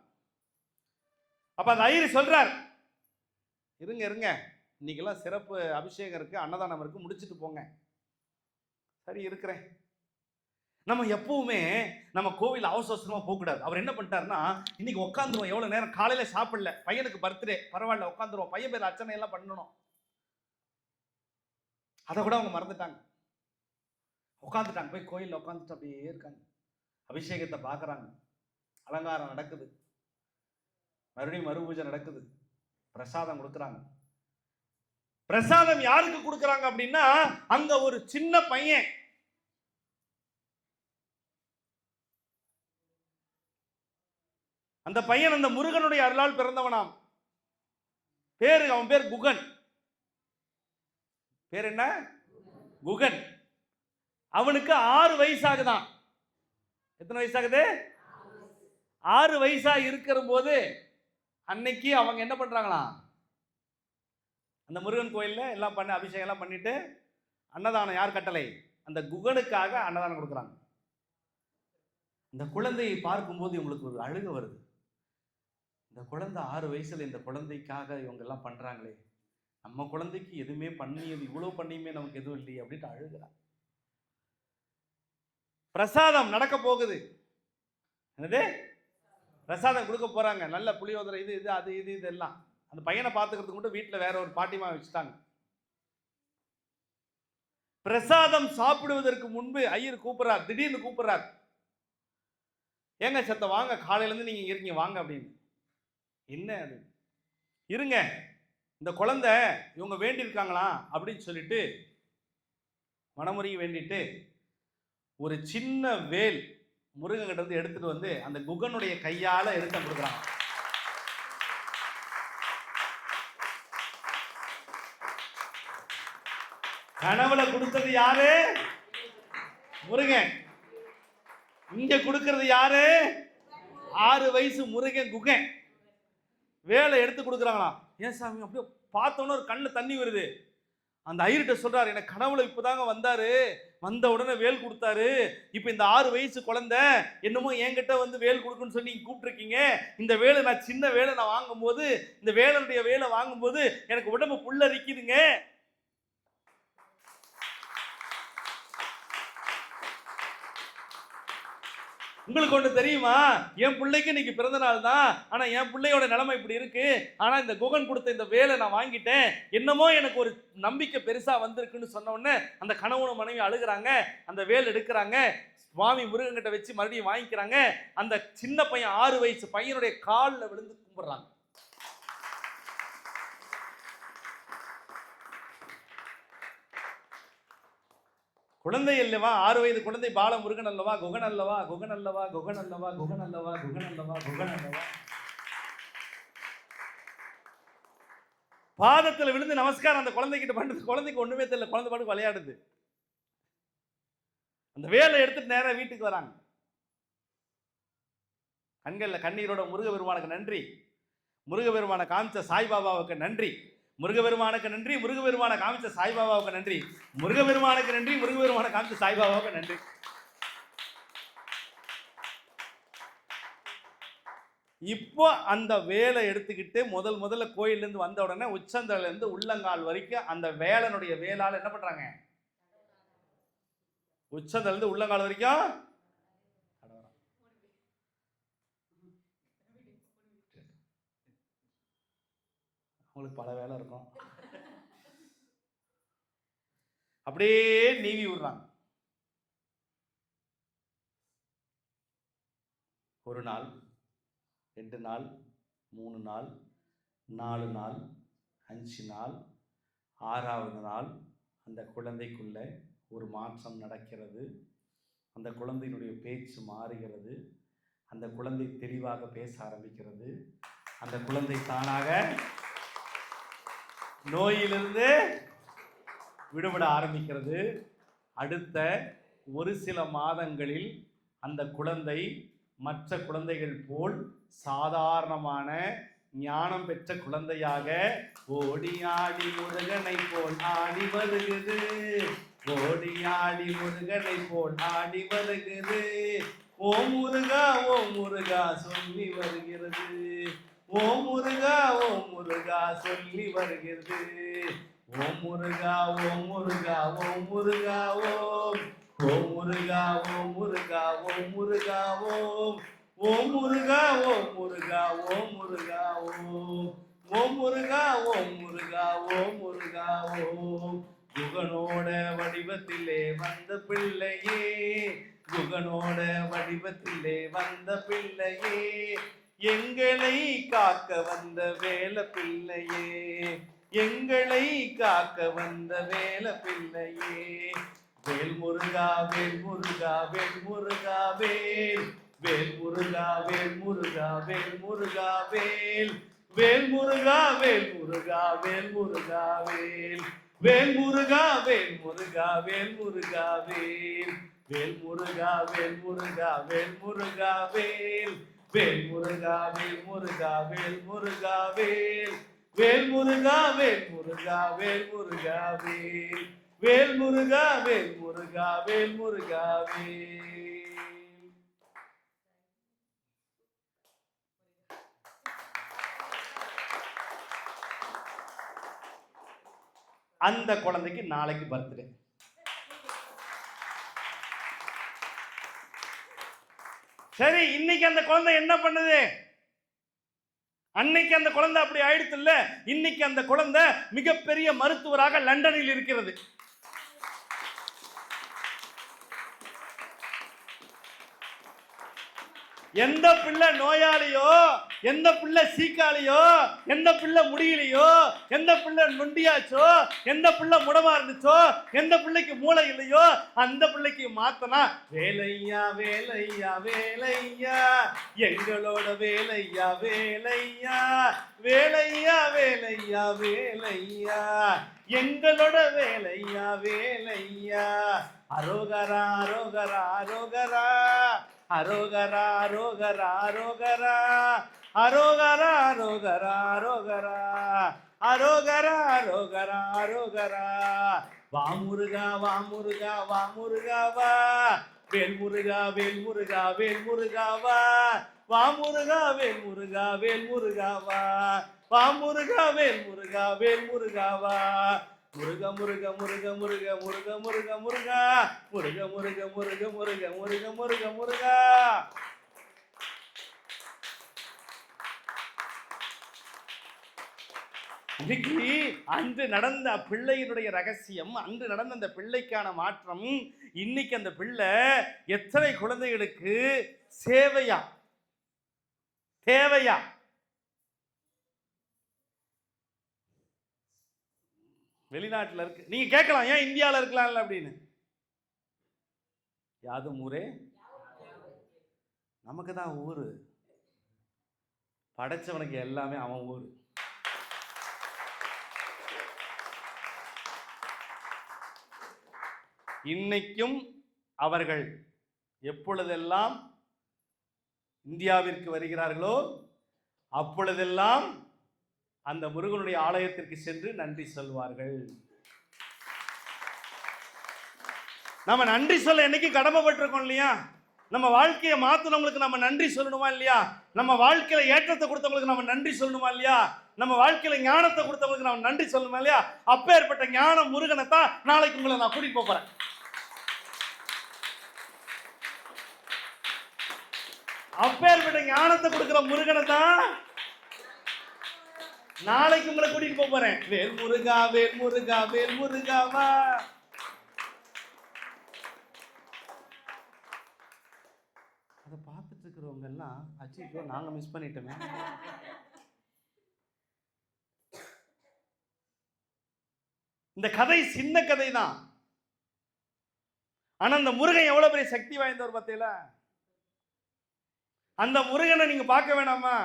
அப்ப அந்த ஐயர் சொல்றார், இருங்க இருங்க, இன்னைக்கெல்லாம் சிறப்பு அபிஷேகம் இருக்கு, அன்னதானம் இருக்கு, முடிச்சுட்டு போங்க. சரி இருக்கிறேன். நம்ம எப்பவுமே நம்ம கோவில் அவசரமா போகக்கூடாது. அவர் என்ன பண்ணிட்டாருன்னா, இன்னைக்கு உட்காந்துருவோம், எவ்வளவு நேரம் காலையில சாப்பிடல, பையனுக்கு பர்த்டே, பரவாயில்ல உட்காந்துருவோம், பையன் பேர் அர்ச்சனை எல்லாம் பண்ணணும், அதை கூட அவங்க மறந்துட்டாங்க. உட்காந்துட்டாங்க, போய் கோயிலில் உட்காந்துட்டு அப்படியே இருக்காங்க, அபிஷேகத்தை பார்க்குறாங்க, அலங்காரம் நடக்குது, மறுபடியும் மறுபூஜை நடக்குது, பிரசாதம் கொடுக்குறாங்க. பிரசாதம் யாருக்கு கொடுக்குறாங்க அப்படின்னா, அங்க ஒரு சின்ன பையன், அந்த பையன் அந்த முருகனுடைய அருளால் பிறந்தவனாம். பேரு, அவன் பேர் குகன். பேர் என்ன? குகன். அவனுக்கு 6 வயசாகுதான். எத்தனை வயசாகுது? 6 வயசா இருக்கிற போது அன்னைக்கு அவங்க என்ன பண்றாங்களாம், அந்த முருகன் கோயில்ல எல்லாம் பண்ண அபிஷேகம் எல்லாம் பண்ணிட்டு அன்னதானம், யார் கட்டளை? அந்த குகனுக்காக அன்னதானம் கொடுக்குறாங்க. இந்த குழந்தையை பார்க்கும்போது இவங்களுக்கு ஒரு அழுக வருது. இந்த குழந்தை 6 வயசுல இந்த குழந்தைக்காக இவங்க எல்லாம் பண்றாங்களே, நம்ம குழந்தைக்கு எதுவுமே பண்ணியது, இவ்வளவு பண்ணியுமே நமக்கு எதுவும் இல்லையே அப்படின்ட்டு அழுகிறான். பிரசாதம் நடக்க போகுது. என்னது? பிரசாதம் கொடுக்க போறாங்க. நல்ல புளியோதரை, இது இது அது இது இதெல்லாம். அந்த பையனை பார்த்துக்கிறதுக்கு மட்டும் வீட்டில் வேற ஒரு பாட்டிமா வச்சுட்டாங்க. பிரசாதம் சாப்பிடுவதற்கு முன்பு ஐயர் கூப்பிடுறார், திடீர்னு கூப்பிடுறார், ஏங்க சத்த வாங்க, காலையில இருந்து நீங்க இருக்கீங்க வாங்க அப்படின்னு. என்ன அது? இருங்க, இந்த குழந்தை இவங்க வேண்டி இருக்காங்களா அப்படின்னு சொல்லிட்டு மனமுறையை வேண்டிட்டு ஒரு சின்ன வேல் முருகன் கிட்ட இருந்து எடுத்துட்டு வந்து அந்த குகனுடைய கையால எடுத்து கொடுக்குறாங்க. கனவுல கொடுத்தது யாரு? முருகன். இங்க கொடுக்கிறது யாரு? 6 வயசு முருகன் குகன். வேலை எடுத்து கொடுக்குறாங்களாம். ஏன் சாமி? அப்படியே பார்த்தோன்னு ஒரு கண்ணு தண்ணி வருது. அந்த ஐயர்கிட்ட சொல்றாரு, எனக்கு கனவுல இப்பதாங்க வந்தாரு, வந்த உடனே வேல் கொடுத்தாரு, இப்ப இந்த 6 வயசு குழந்தை என்னமோ என்கிட்ட வந்து வேல் கொடுக்குன்னு சொல்லி நீங்க கூப்பிட்டுருக்கீங்க, இந்த வேலை நான் சின்ன வேலை நான் வாங்கும் போது, இந்த வேலனுடைய வேலை வாங்கும் போது எனக்கு உடம்பு புல்லரிக்குதுங்க. உங்களுக்கு ஒன்று தெரியுமா? என் பிள்ளைக்கு இன்னைக்கு பிறந்த நாள் தான், ஆனா என் பிள்ளையோட நிலைமை இப்படி இருக்கு, ஆனா இந்த குகன் கொடுத்த இந்த வேலை நான் வாங்கிட்டேன், என்னமோ எனக்கு ஒரு நம்பிக்கை பெருசா வந்திருக்குன்னு சொன்ன உடனே அந்த கணவனும் மனைவி அழுகிறாங்க. அந்த வேல் எடுக்கிறாங்க, சுவாமி முருகன் கிட்ட வச்சு மறுபடியும் வாங்கிக்கிறாங்க. அந்த சின்ன பையன் 6 வயசு பையனுடைய காலில் விழுந்து கும்பிடுறாங்க. குழந்தை அல்லவா, 6 வயது குழந்தை பால முருகன் அல்லவா, குகன் அல்லவா, குகன் அல்லவா, குகன் அல்லவா, குகன் அல்லவா, குகன் அல்லவா, குகன் அல்லவா. பாதத்தில் விழுந்து நமஸ்காரம் அந்த குழந்தைகிட்ட பண்றது. குழந்தைக்கு ஒண்ணுமே தெரியல, குழந்தை பாட்டுக்கு விளையாடுது. அந்த வேலை எடுத்துட்டு நேரா வீட்டுக்கு வராங்க. கண்கள்ல கண்ணீரோட முருகபெருமானுக்கு நன்றி, முருகபெருமான காமிச்ச சாய்பாபாவுக்கு நன்றி, முருகபெருமானுக்கு நன்றி, முருகபெருமான காமிச்ச சாய்பாபாவுக்கு நன்றி, முருகபெருமானுக்கு நன்றி, முருகபெருமான காமிச்ச சாய்பாபாவுக்கு நன்றி. இப்போ அந்த வேலை எடுத்துக்கிட்டு முதல்ல கோயில்ல இருந்து வந்த உடனே உச்சந்தல இருந்து உள்ளங்கால் வரைக்கும் அந்த வேலனுடைய வேளால் என்ன பண்றாங்க? உச்சந்தல இருந்து உள்ளங்கால் வரைக்கும் உங்களுக்கு பல வேலை இருக்கும், அப்படியே நீவி விடுறாங்க. ஒரு நாள், 2 நாள், 3 நாள், 4 நாள், 5 நாள், 6வது நாள் அந்த குழந்தைக்குள்ள ஒரு மாற்றம் நடக்கிறது. அந்த குழந்தையினுடைய பேச்சு மாறுகிறது. அந்த குழந்தை தெளிவாக பேச ஆரம்பிக்கிறது. அந்த குழந்தை தானாக நோயிலிருந்து விடுபட ஆரம்பிக்கிறது. அடுத்த ஒரு சில மாதங்களில் அந்த குழந்தை மற்ற குழந்தைகள் போல் சாதாரணமான ஞானம் பெற்ற குழந்தையாக ஓடி ஆடி முருகனை போல் ஆடி வருகிறது, ஓடி ஆடி முருகனை போல் ஆடி வருகிறது, ஓ முருகா ஓ முருகா சொல்லி வருகிறது, ஓ முருகா சொல்லி வருகிறது. ஓம் முருகா ஓம் முருகா ஓம் முருகா ஓம். ஓம் முருகா ஓம் முருகா ஓம் முருகா ஓம். ஓம் முருகா ஓம் முருகா ஓம் முருகா ஓம். ஓம் முருகா ஓம் முருகா ஓம் முருகா ஓம். குகனோட வடிவத்திலே வந்த பிள்ளையே, குகனோட வடிவத்திலே வந்த பிள்ளையே, எங்களை காக்க வந்த வேல பிள்ளையே, எங்களை காக்க வந்த வேல பிள்ளையே. வேல் முருகா வேல் முருகா வேல் முருகா வேல். வேல் முருகா வேல் முருகா வேல் முருகா வேல். வேல் முருகா வேல் முருகா வேல் முருகா வேல். வேல் முருகா வேல் முருகா வேல் முருகா வேல். வேல் முருகா வேல் முருகா வேல் முருகா வேல். வேல் முருகா வேல் முருகா வேல் முருகா வேல். வேல் முருகா வேல் முருகா வேல் முருகா வேல். வேல் முருகா வேல் முருகா வேல் முருகா வேல். அந்த குழந்தைக்கு நாளைக்கு பர்த்டே. சரி, இன்னைக்கு அந்த குழந்தை என்ன பண்ணுது? அன்னைக்கு அந்த குழந்தை அப்படி ஆயிடுத்து இல்ல, இன்னைக்கு அந்த குழந்தை மிகப்பெரிய மருத்துவராக லண்டனில் இருக்கிறது. எந்த பிள்ளை நோயாளியோ, எந்த பிள்ளை சீக்காளியோ, எந்த பிள்ளை முடியலையோ, எந்த பிள்ளை நொண்டியாச்சோ, எந்த பிள்ளை முடமா இருந்துச்சோ, எந்த பிள்ளைக்கு மூளை இல்லையோ, அந்த பிள்ளைக்கு மாத்தனா வேலையா வேலையா வேலையா, எங்களோட வேலையா வேலையா, வேலையா வேலையா வேலையா, எங்களோட வேலையா வேலையா. அரோகரா அரோகரா அரோகரா அரோகரா அரோகரா அரோகரா அரோகரா அரோகரா அரோகரா அரோகரா அரோகரா அரோகரா. வா முருகா வா முருகா வா முருகா வா. வேல் முருகா வேல் முருகா வேல் முருகா வா. வா முருகா வேல் முருகா வேல் முருகா வா. வா முருகா வேல் முருகா வேல் முருகா வா. முருக முருக முருக முருக முருக முருக முருகா முருக முருக முருக முருக முருக முருக முருகா. இன்னைக்கு அன்று நடந்த பிள்ளையினுடைய ரகசியம், அன்று நடந்த அந்த பிள்ளைக்கான மாற்றம், இன்னைக்கு அந்த பிள்ளை எத்தனை குழந்தைகளுக்கு சேவையா தேவையா. வெளிநாட்டில் இருக்கு, நீங்க கேட்கலாம் ஏன் இந்தியாவில் இருக்கலாம்ல அப்படின்னு. யாதும் ஊரே நமக்கு தான் ஊரு, படைச்சவனுக்கு எல்லாமே அவன் ஊரு. இன்னைக்கும் அவர்கள் எப்பொழுதெல்லாம் இந்தியாவிற்கு வருகிறார்களோ அப்பொழுதெல்லாம் அந்த முருகனுடைய ஆலயத்திற்கு சென்று நன்றி சொல்வார்கள். நம்ம நன்றி சொல்ல என்னைக்கு கடமைப்பட்டிருக்கோம் இல்லையா? நம்ம வாழ்க்கையை மாத்தினவங்களுக்கு நம்ம நன்றி சொல்லணுமா இல்லையா? நம்ம வாழ்க்கையில ஏற்றத்தை கொடுத்தவங்களுக்கு நம்ம நன்றி சொல்லணுமா இல்லையா? நம்ம வாழ்க்கையில ஞானத்தை கொடுத்தவங்களுக்கு நம்ம நன்றி சொல்லணுமா இல்லையா? அப்பேற்பட்ட ஞான முருகனை தான் நாளைக்கு உங்களை நான் கூட்டிட்டு போறேன். அப்பேற்பட்ட ஞானத்தை கொடுக்கிற முருகனை தான் நாளைக்கு உங்களை கூட்டிட்டு போறேன். வேல் முருகா வேல் முருகா வேல் முருகாவா. அதை பார்த்துட்டு இருக்கிறவங்க எல்லாம் அச்சோ நாங்க மிஸ் பண்ணிட்டோமே. இந்த கதை சின்ன கதை தான், ஆனா அந்த முருகன் எவ்வளவு பெரிய சக்தி வாய்ந்தவர் பார்த்தீங்களா? அந்த முருகனை நீங்க பார்க்க வேணாமா?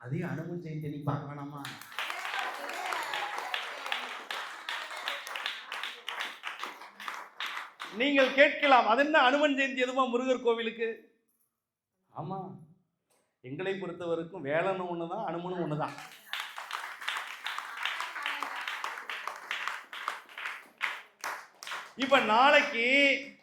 அதே அனுமன் ஜெயந்தி நீங்க பார்க்க வேணாமா? நீங்கள் கேட்கலாம், அது என்ன அனுமன் ஜெயந்தி எதுமா முருகர் கோவிலுக்கு? ஆமா, எங்களை பொறுத்தவரைக்கும் வேலனும் ஒண்ணுதான், அனுமனும் ஒண்ணுதான். இப்ப நாளைக்கு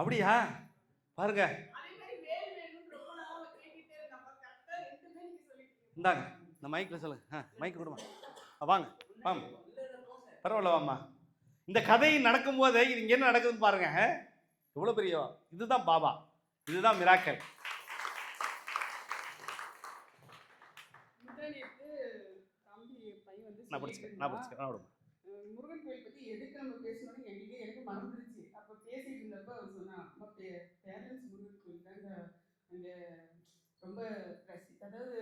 அப்படியா? பாருங்க. இந்தாங்க இந்த மைக்கில் சொல்லுங்க. மைக் கொடுமா. வாங்க வாங்க, பரவாயில்ல வாம்மா. இந்த கதை நடக்கும் போதே இங்க என்ன நடக்குதுன்னு பாருங்க. எவ்வளவு பெரிய, இதுதான் பாபா, இதுதான் மிராக்கல். முருகன் கோயில் பத்தி எதுக்கு நம்ம பேசணும்னு எனக்கு மறந்துருச்சு. அப்ப பேசிட்டு இருந்தப்ப அவர் சொன்னா, அம்மா பேரண்ட்ஸ் முருகன் கோயில் தாங்க அங்க ரொம்ப அதாவது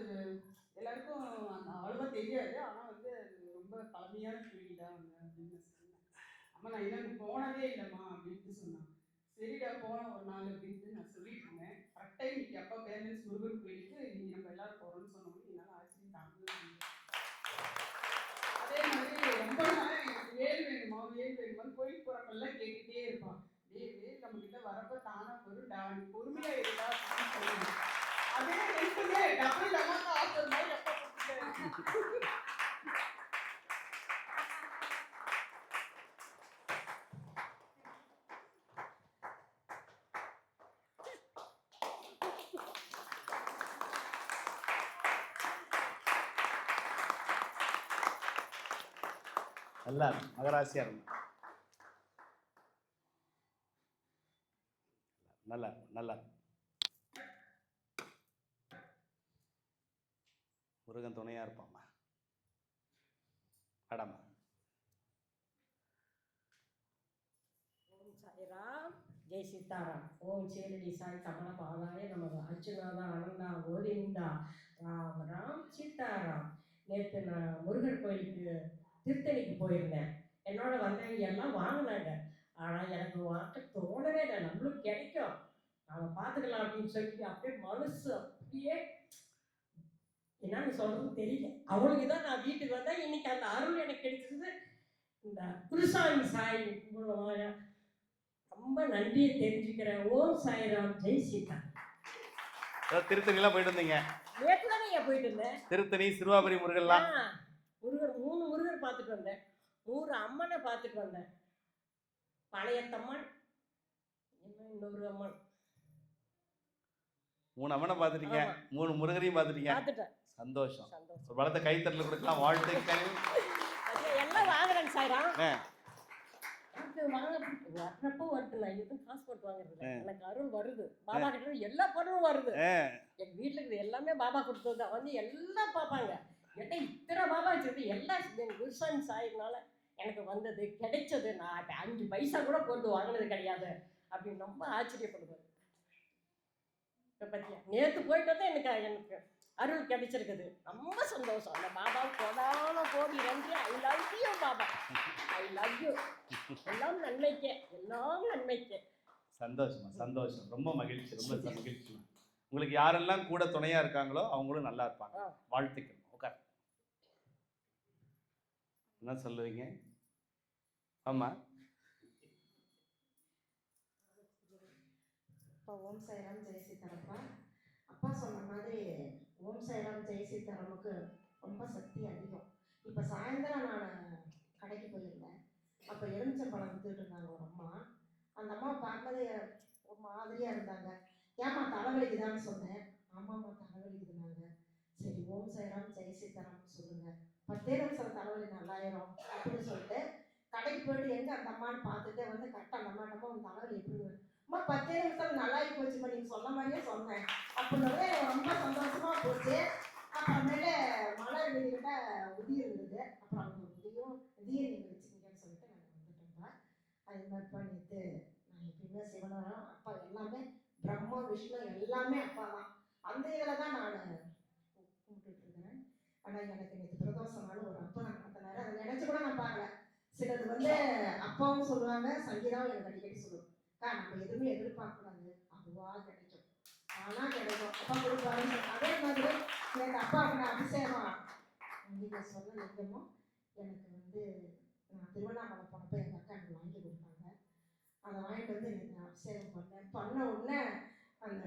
எல்லாருக்கும் அவ்வளவா தெரியாது, ஆனா வந்து அது ரொம்ப பழமையான கோயில் தான் அப்படின்னு சொன்னேன். அம்மா நான் இன்னும் போனதே இல்லைம்மா அப்படின்ட்டு சொன்னான். சரிடா போனோம் ஒரு நாள் அப்படின்ட்டு நான் சொல்லிட்டு இருந்தேன். கரெக்டாக இன்னைக்கு அப்பா பேரண்ட்ஸ் முருகன் கோயிலுக்கு இன்னைக்கு நம்ம எல்லாரும் போறோம்னு சொன்னோம். என்னால் ஆச்சரியம் தாங்க. அதே மாதிரி ரொம்ப நாள் எனக்கு வேல் வேணுமான்னு கோயிலுக்கு போறப்பெல்லாம் கேட்டுட்டே இருப்பான். வேல் நம்ம கிட்ட வரப்ப தானா வரும்டா, நீ பொறுமையா இருக்கா அப்படின்னு சொல்லுவேன். அதே ரெண்டுமே டபுள் டமாக்கா ஆஃபர் மாதிரி அப்பா கொடுத்துட்டேன். நல்லா மகராசியா இருக்கும். நல்லா நல்லா முருகன் துணையா இருப்பாம்மா. அடாமா. ஓம் சாய்ராம், ஜெய் சீதாராம். ஓம் சேரடி சாய் கமல பாதாய நமது அச்சுநாதா ஆனந்தா கோவிந்தா ராம் ராம் சீதாராம். நேற்று நான் முருகன் கோயிலுக்கு திருத்தணிக்கு போயிருந்தேன். என்னோட வந்தவங்க எல்லாம் வாங்கினாங்க. ஆனால் எனக்கு வாங்க தோணவே இல்லை. நம்மளும் கிடைக்கும், நாம் பார்த்துக்கலாம் அப்படின்னு சொல்லிட்டு அப்படியே மனசு அப்படியே என்னன்னு சொல்றதுன்னு தெரியல. அவளுக்கு தான் நான் வீட்டுக்கு வந்தேன். இன்னைக்கு அந்த அருள் எனக்கு கிடைச்சது இந்த குருசாமி சாய் மூலமாக. ரொம்ப நன்றியை தெரிஞ்சுக்கிறேன். ஓம் சாய்ராம், ஜெய் சீதா. திருத்தணிலாம் போயிட்டு வந்தீங்க? நேற்று தானே போயிட்டு இருந்தேன். திருத்தணி, சிறுவாபுரி முருகன்லாம் முருகர் 3 முருகர் பார்த்துட்டு வந்தேன். 3 அம்மனை பார்த்துட்டு வந்தேன். பழையத்தம்மன், இன்னொரு அம்மன், 3 அம்மனை பார்த்துட்டீங்க. 3 முருகரையும் பார்த்துட்டீங்க. பார்த்துட்டேன். சந்தோஷம். ஒரு பலத்தை கைத்தட்டல கொடுக்கலாம். வாழ்த்துக்கள். எல்லாம் வாங்குறேன் சாய்ராம். வர்றப்போ வருதுல, எதுவும் காசு போட்டு வாங்குறது எனக்கு அருள் வருது. பாபா கிட்ட எல்லா பொருளும் வருது. எங்க வீட்டுல இருக்குது எல்லாமே பாபா கொடுத்தது. வந்து எல்லாம் பார்ப்பாங்க. என்ன இத்தனை பாபா வச்சிருக்கு, எல்லாம் குருசாமி சாயினால எனக்கு வந்தது கிடைச்சது. நான் 5 பைசா கூட போட்டு வாங்கினது கிடையாது அப்படின்னு ரொம்ப ஆச்சரியப்படுவேன். இப்போ பத்தியா நேற்று போயிட்டு வந்து எனக்கு அருள் கிடைச்சிருக்குது. ரொம்ப சந்தோஷம். அந்த பாபா கோடான கோடி நன்றி. I love you Baba, I love you. எல்லாம் நன்மைக்கே, எல்லாம் நன்மைக்கே. சந்தோஷமா, சந்தோஷம். ரொம்ப மகிழ்ச்சி, ரொம்ப மகிழ்ச்சி. உங்களுக்கு யாரெல்லாம் கூட துணையா இருக்காங்களோ அவங்களும் நல்லா இருப்பாங்க. வாழ்த்துக்கள். உட்கார். என்ன சொல்லுவீங்க? ஆமா. ஓம் சாய்ராம், ஜெய் சீதாராம்ப்பா. அப்பா சொன்ன மாதிரி ஓம் சாய்ராம், ஜெய் சீதாராமுக்கு ரொம்ப சக்தி அதிகம். இப்போ சாயந்தரம் நான் கடைக்கு போயிருந்தேன். அப்போ எலுமிச்சம்பழம் வித்துட்டு இருந்தாங்க ஒரு அம்மா. அந்த அம்மாவை பார்க்கும்போது ஒரு மாதிரியாக இருந்தாங்க. ஏம்மா தலைவலிக்குதான்னு சொன்னேன். ஆமாம்மா தலைவலிக்குதுனாங்க. சரி ஓம் சாய்ராம், ஜெய் சீதாராம்னு சொல்லுங்கள், 10 நிமிஷம் தலைவலி நல்லாயிரும் அப்படின்னு சொல்லிட்டு கடைக்கு போயிட்டு எங்கே அந்த அம்மான்னு பார்த்துட்டு வந்து கரெக்டாக அந்த அம்மா உன் தலைவலி எப்படி அம்மா 10 நிமிஷம் நல்லாயி போச்சுமா, நீங்கள் சொன்ன மாதிரியே சொன்னேன் அப்படின்னது ரொம்ப சந்தோஷமாக போச்சு. அப்புறமேலே மலர் வீதிக்கிட்ட உதி இருந்தது. அப்புறம் அவங்க உதியை நீங்கள் வச்சுக்கிங்கன்னு சொல்லிட்டு நாங்கள் வந்துட்டோம்ப்பா. அது மாதிரி பண்ணிட்டு நான் எப்பயுமே சிவனாரம் அப்பா எல்லாமே பிரம்மா விஷ்ணு எல்லாமே அப்பா தான். அந்த இதில் தான் நான் கும்பிட்டுட்டு இருக்கிறேன். ஆனால் எனக்கு நேற்று பிரதோஷனாலும் ஒரு அப்பா நான் நடத்தினாரு. அதை நினச்சி கூட நான் பார்க்கல. சிலது வந்து அப்பாவும் சொல்லுவாங்க, சங்கீதாவும் எனக்கு அடிக்கடி சொல்லுவோம், நம்ம எதுவுமே எதிர்பார்க்கக்கூடாது, அதுவா கிடைக்கும், ஆனா கிடைக்கும், அப்பா கொடுப்பாரு. அதே மாதிரி எனக்கு அப்பாவுக்கு நான் அபிஷேகம் நீங்கள் சொன்ன லிங்கமும் எனக்கு வந்து நான் திருவண்ணாமலை போனப்போ எங்கள் அக்கா எனக்கு வாங்கி கொடுத்தாங்க. அதை வாங்கிட்டு வந்து எனக்கு நான் அபிஷேகம் பண்ண உடனே அந்த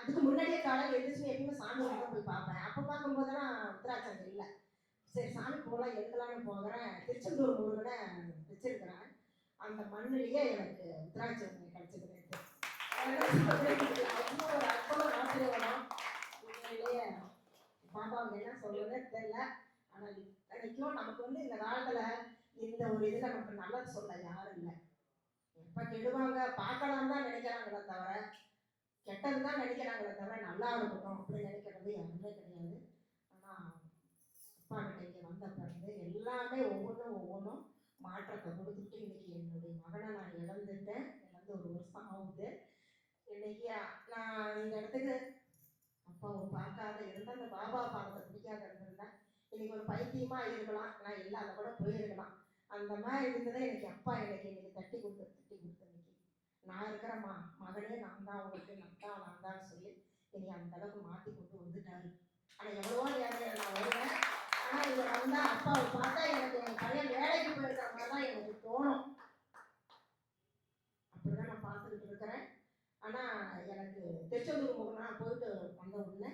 அதுக்கு முன்னாடியே காலையில் எழுந்திரிச்சு எப்பயுமே சாமி தான் போய் பார்ப்பேன். அப்போ பார்க்கும்போதெல்லாம் உத்தராட்சம் இல்லை. சரி சாமி போகலாம் எடுக்கலான்னு போகிறேன். திருச்செந்தூர் முருகனை வச்சிருக்கிறேன். அந்த மண்ணிலேயே எனக்கு உத்தராட்சம் கிடைச்சது. அவ்வளோ ஒரு அற்புதம் ஆசீர்வாதம். உண்மையிலேயே பாப்பாவுக்கு என்ன சொல்றதே தெரியல. ஆனா இத்தனைக்கும் நமக்கு வந்து இந்த காலத்துல இந்த ஒரு இதுல நமக்கு நல்லது சொல்ல யாரும் இல்லை. எப்ப கெடுவாங்க பார்க்கலாம் தான் நினைக்கிறாங்களே தவிர, கெட்டது தான் நினைக்கிறாங்களே தவிர நல்லா இருக்கணும் அப்படி நினைக்கிறது யாருமே கிடையாது. ஆனா அப்பா கிட்ட இங்க வந்த பிறகு எல்லாமே ஒவ்வொன்றும் மாற்றத்தை கொடுத்துட்டு இன்னைக்கு என்னுடைய மகனை நான் இழந்துட்டேன். இழந்து ஒரு வருஷம் ஆகுது. இன்னைக்கு நான் இந்த இடத்துக்கு அப்பாவை பார்க்காத இருந்தா, அந்த பாபா பாதத்தை பிடிக்காத இருந்திருந்தா இன்னைக்கு ஒரு பைத்தியமா இருக்கலாம், நான் இல்லாத கூட போயிருக்கலாம். அந்த மாதிரி இருந்ததை எனக்கு அப்பா இன்னைக்கு தட்டி கொடுத்து இன்னைக்கு நான் இருக்கிற மகனே நான் தான் உங்களுக்கு நான் தான் சொல்லி இன்னைக்கு அந்த அளவுக்கு மாற்றி கொண்டு வந்துட்டாரு. ஆனால் எவ்வளவோ நேரம் நான் வருவேன். ஆனால் இங்கே வந்தால் அப்பாவை பார்த்தா எனக்கு என் பையன் வேலைக்கு போயிருக்கிற மாதிரி தான் எனக்கு தோணும். அப்படிதான் நான் பார்த்துக்கிட்டு இருக்கிறேன். ஆனால் எனக்கு திருச்செந்தூர் முகனா போயிட்டு வந்த உடனே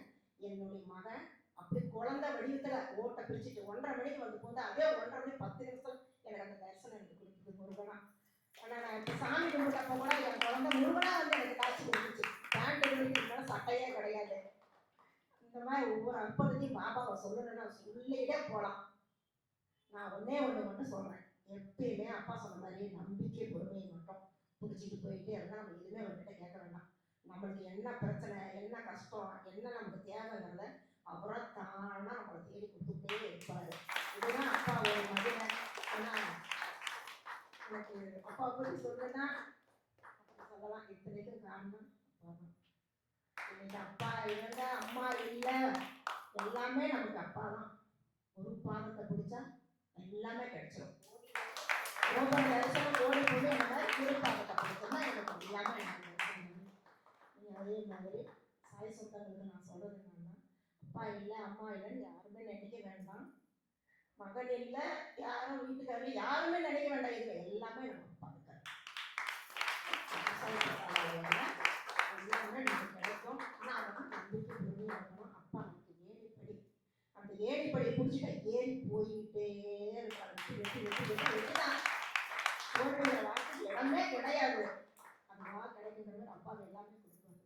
என்னுடைய மகன் அப்படி குழந்தை வடிவத்தில் ஓட்டை பிரிச்சுட்டு 1:30 மணிக்கு வந்து போது அதே 1:30 மணி 10 நிமிஷம் எனக்கு அந்த தரிசனம் எனக்கு கொடுக்குது முருகனா. ஆனால் நான் இப்போ சாமி கும்பிட்டப்போ கூட என் குழந்தை முருகனா வந்து எனக்கு காட்சி கொடுத்துச்சு. பேண்ட் இருந்தாலும் சட்டையே கிடையாது. இந்த மாதிரி ஒவ்வொரு அற்புதத்தையும் பாபாவை சொல்லணும்னா சொல்லிட்டே போகலாம். நான் ஒன்று மட்டும் சொல்கிறேன், எப்பயுமே அப்பா சொன்ன மாதிரி நம்பிக்கை பொறுமையை மட்டும் பிடிச்சிட்டு போயிட்டே இருந்தால் நம்ம எதுவுமே அவர்கிட்ட கேட்க வேண்டாம். நம்மளுக்கு என்ன பிரச்சனை, என்ன கஷ்டம், என்ன நமக்கு தேவைங்கிறத அவரை தானா நம்மளை தேடி கொடுத்துட்டே இருப்பாரு. இதுதான் அப்பாவோட மகிமை. ஆனால் எனக்கு அப்பா பற்றி சொல்லுன்னா சொல்லலாம். இத்தனைக்கும் காரணம் அப்பா தான். இன்னைக்கு அப்பா இருந்தா அம்மா இல்லை, எல்லாமே நமக்கு அப்பா தான். ஒரு பாதத்தை பிடிச்சா எல்லாமே கிடைச்சிடும். ஓபன் தரிசனம் ஓடி போய் அந்த மாதிரி திருப்பாதத்தை பிடிச்சோம்னா எனக்கு எல்லாமே அதே மாதிரி சாய் சொந்தங்களுக்கு நான் சொல்றது என்னன்னா, அப்பா இல்லை அம்மா இல்லைன்னு யாருமே நினைக்க வேண்டாம். மகன் இல்லை, யாரும் வீட்டுக்காரர் யாருமே நினைக்க வேண்டாம். இதுல எல்லாமே நம்ம அப்பா இருக்காரு. எல்லாமே நமக்கு கிடைக்கும். ஆனால் அதெல்லாம் நம்பிக்கை உறுதியாக இருக்கணும். அப்பா நமக்கு ஏணிப்படி, அந்த ஏணிப்படியை பிடிச்சிட்டு ஏறி போய்கிட்டே இருக்காரு. வெட்டுதான் ஓடுற வாழ்க்கை இடமே கிடையாது. அந்த வாழ்க்கை கிடைக்கின்றது அப்பாவை எல்லாமே கொடுக்குறது.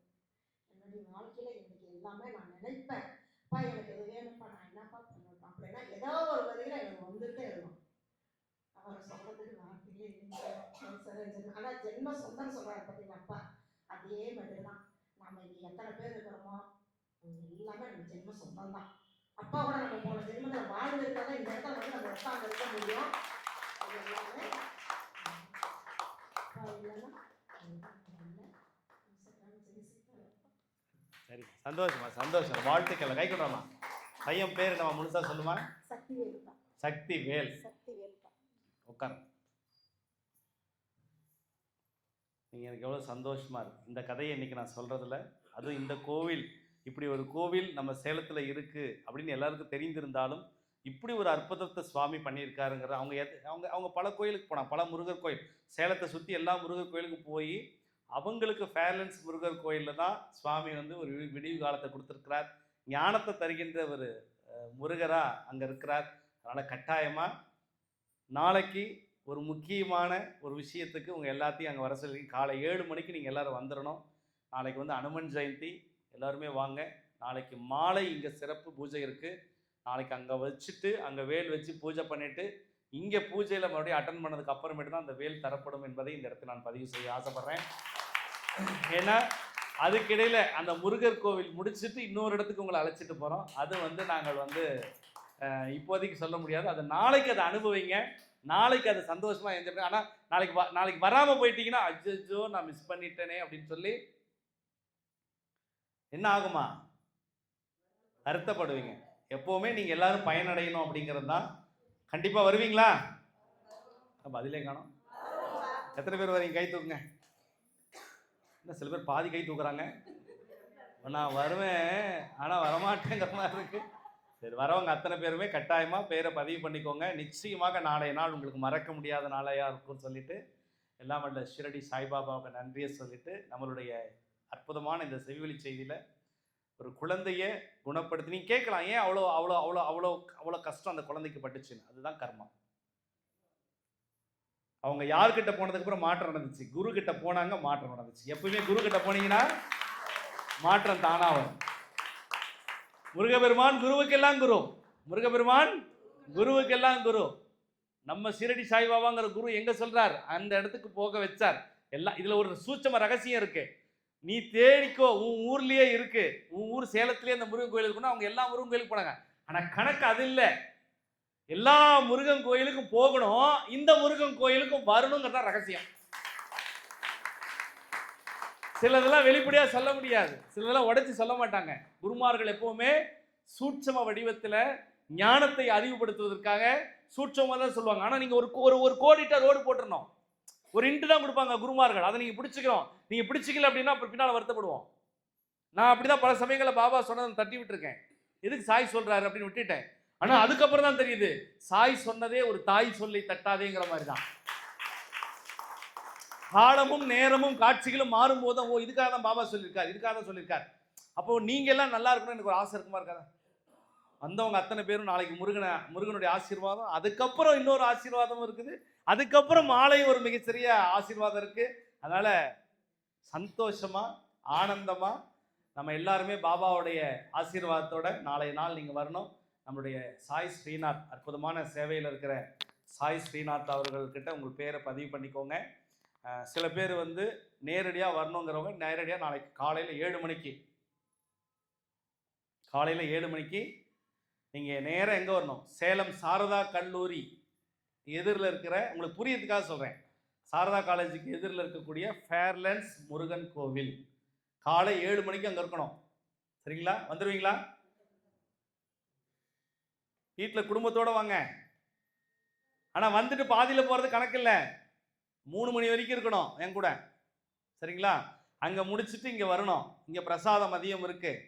என்னுடைய வாழ்க்கையில இன்னைக்கு எல்லாமே நான் நினைப்பேன், அப்பா எனக்கு இது வேணும்ப்பா, நான் என்னப்பா பண்ணணும் அப்படின்னா ஏதோ ஒரு வகையில் எனக்கு வந்துட்டே இருக்கும். அவரை சொல்றதுக்கு வார்த்தையே இல்லை. ஆனால் ஜென்ம சொந்தம் சொல்றாரு பார்த்தீங்கன்னா அப்பா, அதே மாதிரி தான். நம்ம இங்கே எத்தனை பேர் இருக்கிறோமோ எல்லாமே நம்ம ஜென்ம சொந்தம் தான். அப்பா கூட நம்ம போன ஜென்மத்தில் வாழ்ந்து இருந்தால் இந்த இடத்துல வந்து நம்ம உட்காந்து இருக்க முடியும். அது எல்லாமே அப்பா இல்லைன்னா சரி, சந்தோஷமா சந்தோஷம். வாழ்த்துக்கள், கை கொண்டாமா. பையன் பேர் நம்ம முழுசா சொல்லுமா? சக்திவேல்ப்பா. சக்திவேல். சக்திவேல்ப்பா. உட்கார். நீங்கள் எனக்கு எவ்வளோ சந்தோஷமா இருக்கு இந்த கதையை இன்னைக்கு நான் சொல்றதுல. அதுவும் இந்த கோவில், இப்படி ஒரு கோவில் நம்ம சேலத்தில் இருக்கு அப்படின்னு எல்லாருக்கும் தெரிந்திருந்தாலும் இப்படி ஒரு அற்புதத்தை சுவாமி பண்ணியிருக்காருங்கிற அவங்க அவங்க அவங்க பல கோயிலுக்கு போனாங்க, பல முருகர் கோயில் சேலத்தை சுற்றி எல்லா முருகர் கோயிலுக்கு போய் அவங்களுக்கு ஃபேர்லன்ஸ் முருகர் கோயிலில் தான் சுவாமி வந்து ஒரு விடிவு காலத்தை கொடுத்துருக்கிறார். ஞானத்தை தருகின்ற ஒரு முருகராக அங்கே இருக்கிறார். அதனால் கட்டாயமாக நாளைக்கு ஒரு முக்கியமான ஒரு விஷயத்துக்கு உங்கள் எல்லாத்தையும் அங்கே வர சொல்லி காலை 7 மணிக்கு நீங்கள் எல்லோரும் வந்துடணும். நாளைக்கு வந்து அனுமன் ஜெயந்தி, எல்லாருமே வாங்க. நாளைக்கு மாலை இங்கே சிறப்பு பூஜை இருக்குது. நாளைக்கு அங்கே வச்சுட்டு அங்கே வேல் வச்சு பூஜை பண்ணிவிட்டு இங்கே பூஜையில் மறுபடியும் அட்டன் பண்ணதுக்கு அப்புறமேட்டு தான் அந்த வேல் தரப்படும் என்பதை இந்த இடத்துல நான் பதிவு செய்ய ஆசைப்பட்றேன். ஏன்னா அதுக்கிடையில் அந்த முருகர் கோவில் முடிச்சுட்டு இன்னொரு இடத்துக்கு உங்களை அழைச்சிட்டு போகிறோம். அது வந்து நாங்கள் வந்து இப்போதைக்கு சொல்ல முடியாது. அது நாளைக்கு அதை அனுபவிங்க. நாளைக்கு அது சந்தோஷமாக என்ஜாய் பண்ணி. ஆனால் நாளைக்கு வராமல் போயிட்டீங்கன்னா அஜ்ஜோ நான் மிஸ் பண்ணிட்டேனே அப்படின்னு சொல்லி என்ன ஆகுமா? வருத்தப்படுவீங்க. எப்போவுமே நீங்கள் எல்லாரும் பயனடையணும் அப்படிங்கிறது தான். கண்டிப்பாக வருவீங்களா? பதிலே காணோம். எத்தனை பேர் வரீங்க? கை தூக்குங்க. என்ன சில பேர் பாதி கை தூக்குறாங்க. நான் வருவேன் ஆனால் வரமாட்டேங்கிற மாதிரி இருக்கு. சரி, வரவங்க அத்தனை பேருமே கட்டாயமாக பேரை பதிவு பண்ணிக்கோங்க. நிச்சயமாக நாளைய நாள் உங்களுக்கு மறக்க முடியாத நாளையாக இருக்கும்னு சொல்லிட்டு எல்லாம் வல்ல ஷிரடி சாய்பாபாவுக்கு நன்றியை சொல்லிட்டு நம்மளுடைய அற்புதமான இந்த செவிவழி செய்தியில் ஒரு குழந்தைய குணப்படுத்தி நீங்கள் கேட்கலாம், ஏன் அவ்வளோ அவ்வளோ அவ்வளோ அவ்வளோ அவ்வளோ கஷ்டம் அந்த குழந்தைக்கு பட்டுச்சுன்னு. அதுதான் கர்மம். அவங்க யார்கிட்ட போனதுக்கு அப்புறம் மாற்றம் நடந்துச்சு? குரு கிட்ட போனாங்க, மாற்றம் நடந்துச்சு. எப்பவுமே குரு கிட்ட போனீங்கன்னா மாற்றம் தானா வரும். முருகபெருமான் குருவுக்கெல்லாம் குரு. முருகபெருமான் குருவுக்கெல்லாம் குரு. நம்ம சீரடி சாய்பாபாங்கிற குரு எங்க சொல்றார்? அந்த இடத்துக்கு போக வச்சார். எல்லாம் இதுல ஒரு சூட்சம ரகசியம் இருக்கு. நீ தேடிக்கோ, உன் ஊர்லயே இருக்கு. உன் ஊர் சேலத்திலேயே அந்த முருகன் கோயில் இருக்குன்னா அவங்க எல்லா முருகன் கோயிலுக்கு போனாங்க. ஆனா கணக்கு அது இல்லை. எல்லா முருகன் கோயிலுக்கும் போகணும், இந்த முருகன் கோயிலுக்கும் வரணுங்கிறத ரகசியம். சிலதெல்லாம் வெளிப்படையா சொல்ல முடியாது, சிலதெல்லாம் உடைச்சு சொல்ல மாட்டாங்க. குருமார்கள் எப்பவுமே சூட்சம வடிவத்துல ஞானத்தை அறிவுபடுத்துவதற்காக சூட்சமா தான் சொல்லுவாங்க. ஆனா நீங்க ஒரு கோடிட்ட ரோடு போட்டுறணும், ஒரு இன்ட்டு தான் கொடுப்பாங்க குருமார்கள். அதை நீங்க பிடிச்சிக்கிறோம். நீங்க பிடிச்சிக்கல அப்படின்னா அப்புறம் பின்னால வருத்தப்படுவோம். நான் அப்படிதான் பல சமயங்களில் பாபா சொன்னதை தட்டி விட்டுருக்கேன். எதுக்கு சாய் சொல்றாரு அப்படின்னு விட்டுட்டேன். ஆனா அதுக்கப்புறம் தான் தெரியுது, சாய் சொன்னதே ஒரு தாய் சொல்லி தட்டாதேங்கிற மாதிரி தான். காலமும் நேரமும் காட்சிகளும் மாறும் போதும், ஓ இதுக்காக தான் பாபா சொல்லியிருக்காரு, இதுக்காக தான் சொல்லியிருக்காரு. அப்போ நீங்க எல்லாம் நல்லா இருக்கணும்னு எனக்கு ஒரு ஆசை இருக்குமா இருக்காதா? வந்தவங்க அத்தனை பேரும் நாளைக்கு முருகனுடைய ஆசீர்வாதம், அதுக்கப்புறம் இன்னொரு ஆசீர்வாதம் இருக்குது, அதுக்கப்புறம் மாலை ஒரு மிகச்சிறிய ஆசீர்வாதம் இருக்கு. அதனால சந்தோஷமா ஆனந்தமா நம்ம எல்லாருமே பாபாவுடைய ஆசீர்வாதத்தோட நாளைய நாள் நீங்க வரணும். நம்முடைய சாய் ஸ்ரீநாத், அற்புதமான சேவையில் இருக்கிற சாய் ஸ்ரீநாத் அவர்கள்கிட்ட உங்கள் பேரை பதிவு பண்ணிக்கோங்க. சில பேர் வந்து நேரடியாக வரணுங்கிறவங்க நேரடியாக நாளைக்கு காலையில் 7 மணிக்கு நீங்கள் நேராக எங்கே வரணும்? சேலம் சாரதா கல்லூரி எதிரில் இருக்கிற, உங்களுக்கு புரியறதுக்காக சொல்கிறேன், சாரதா காலேஜுக்கு எதிரில் இருக்கக்கூடிய ஃபேர்லண்ட்ஸ் முருகன் கோவில் காலை 7 மணிக்கு அங்கே இருக்கணும். சரிங்களா? வந்துடுவீங்களா? வீட்டில் குடும்பத்தோடு வாங்க. ஆனால் வந்துட்டு பாதியில் போகிறது கணக்கு இல்லை, 3 மணி வரைக்கும் இருக்கணும் என் கூட. சரிங்களா? அங்கே முடிச்சுட்டு இங்கே வரணும். இங்கே பிரசாதம் மதியம் இருக்குது.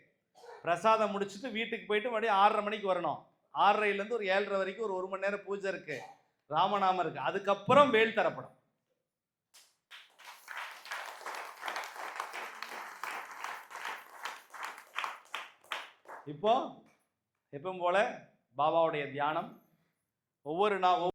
பிரசாதம் முடிச்சுட்டு வீட்டுக்கு போயிட்டு மறுபடியும் 6:30 மணிக்கு வரணும். 6:30லேருந்து ஒரு 7:30 வரைக்கும் ஒரு 1 மணி நேரம் பூஜை இருக்குது, ராமநாமம் இருக்குது. அதுக்கப்புறம் வேல் தரப்படும். இப்போ எப்பவும் போல பாபாவுடைய தியானம் ஒவ்வொரு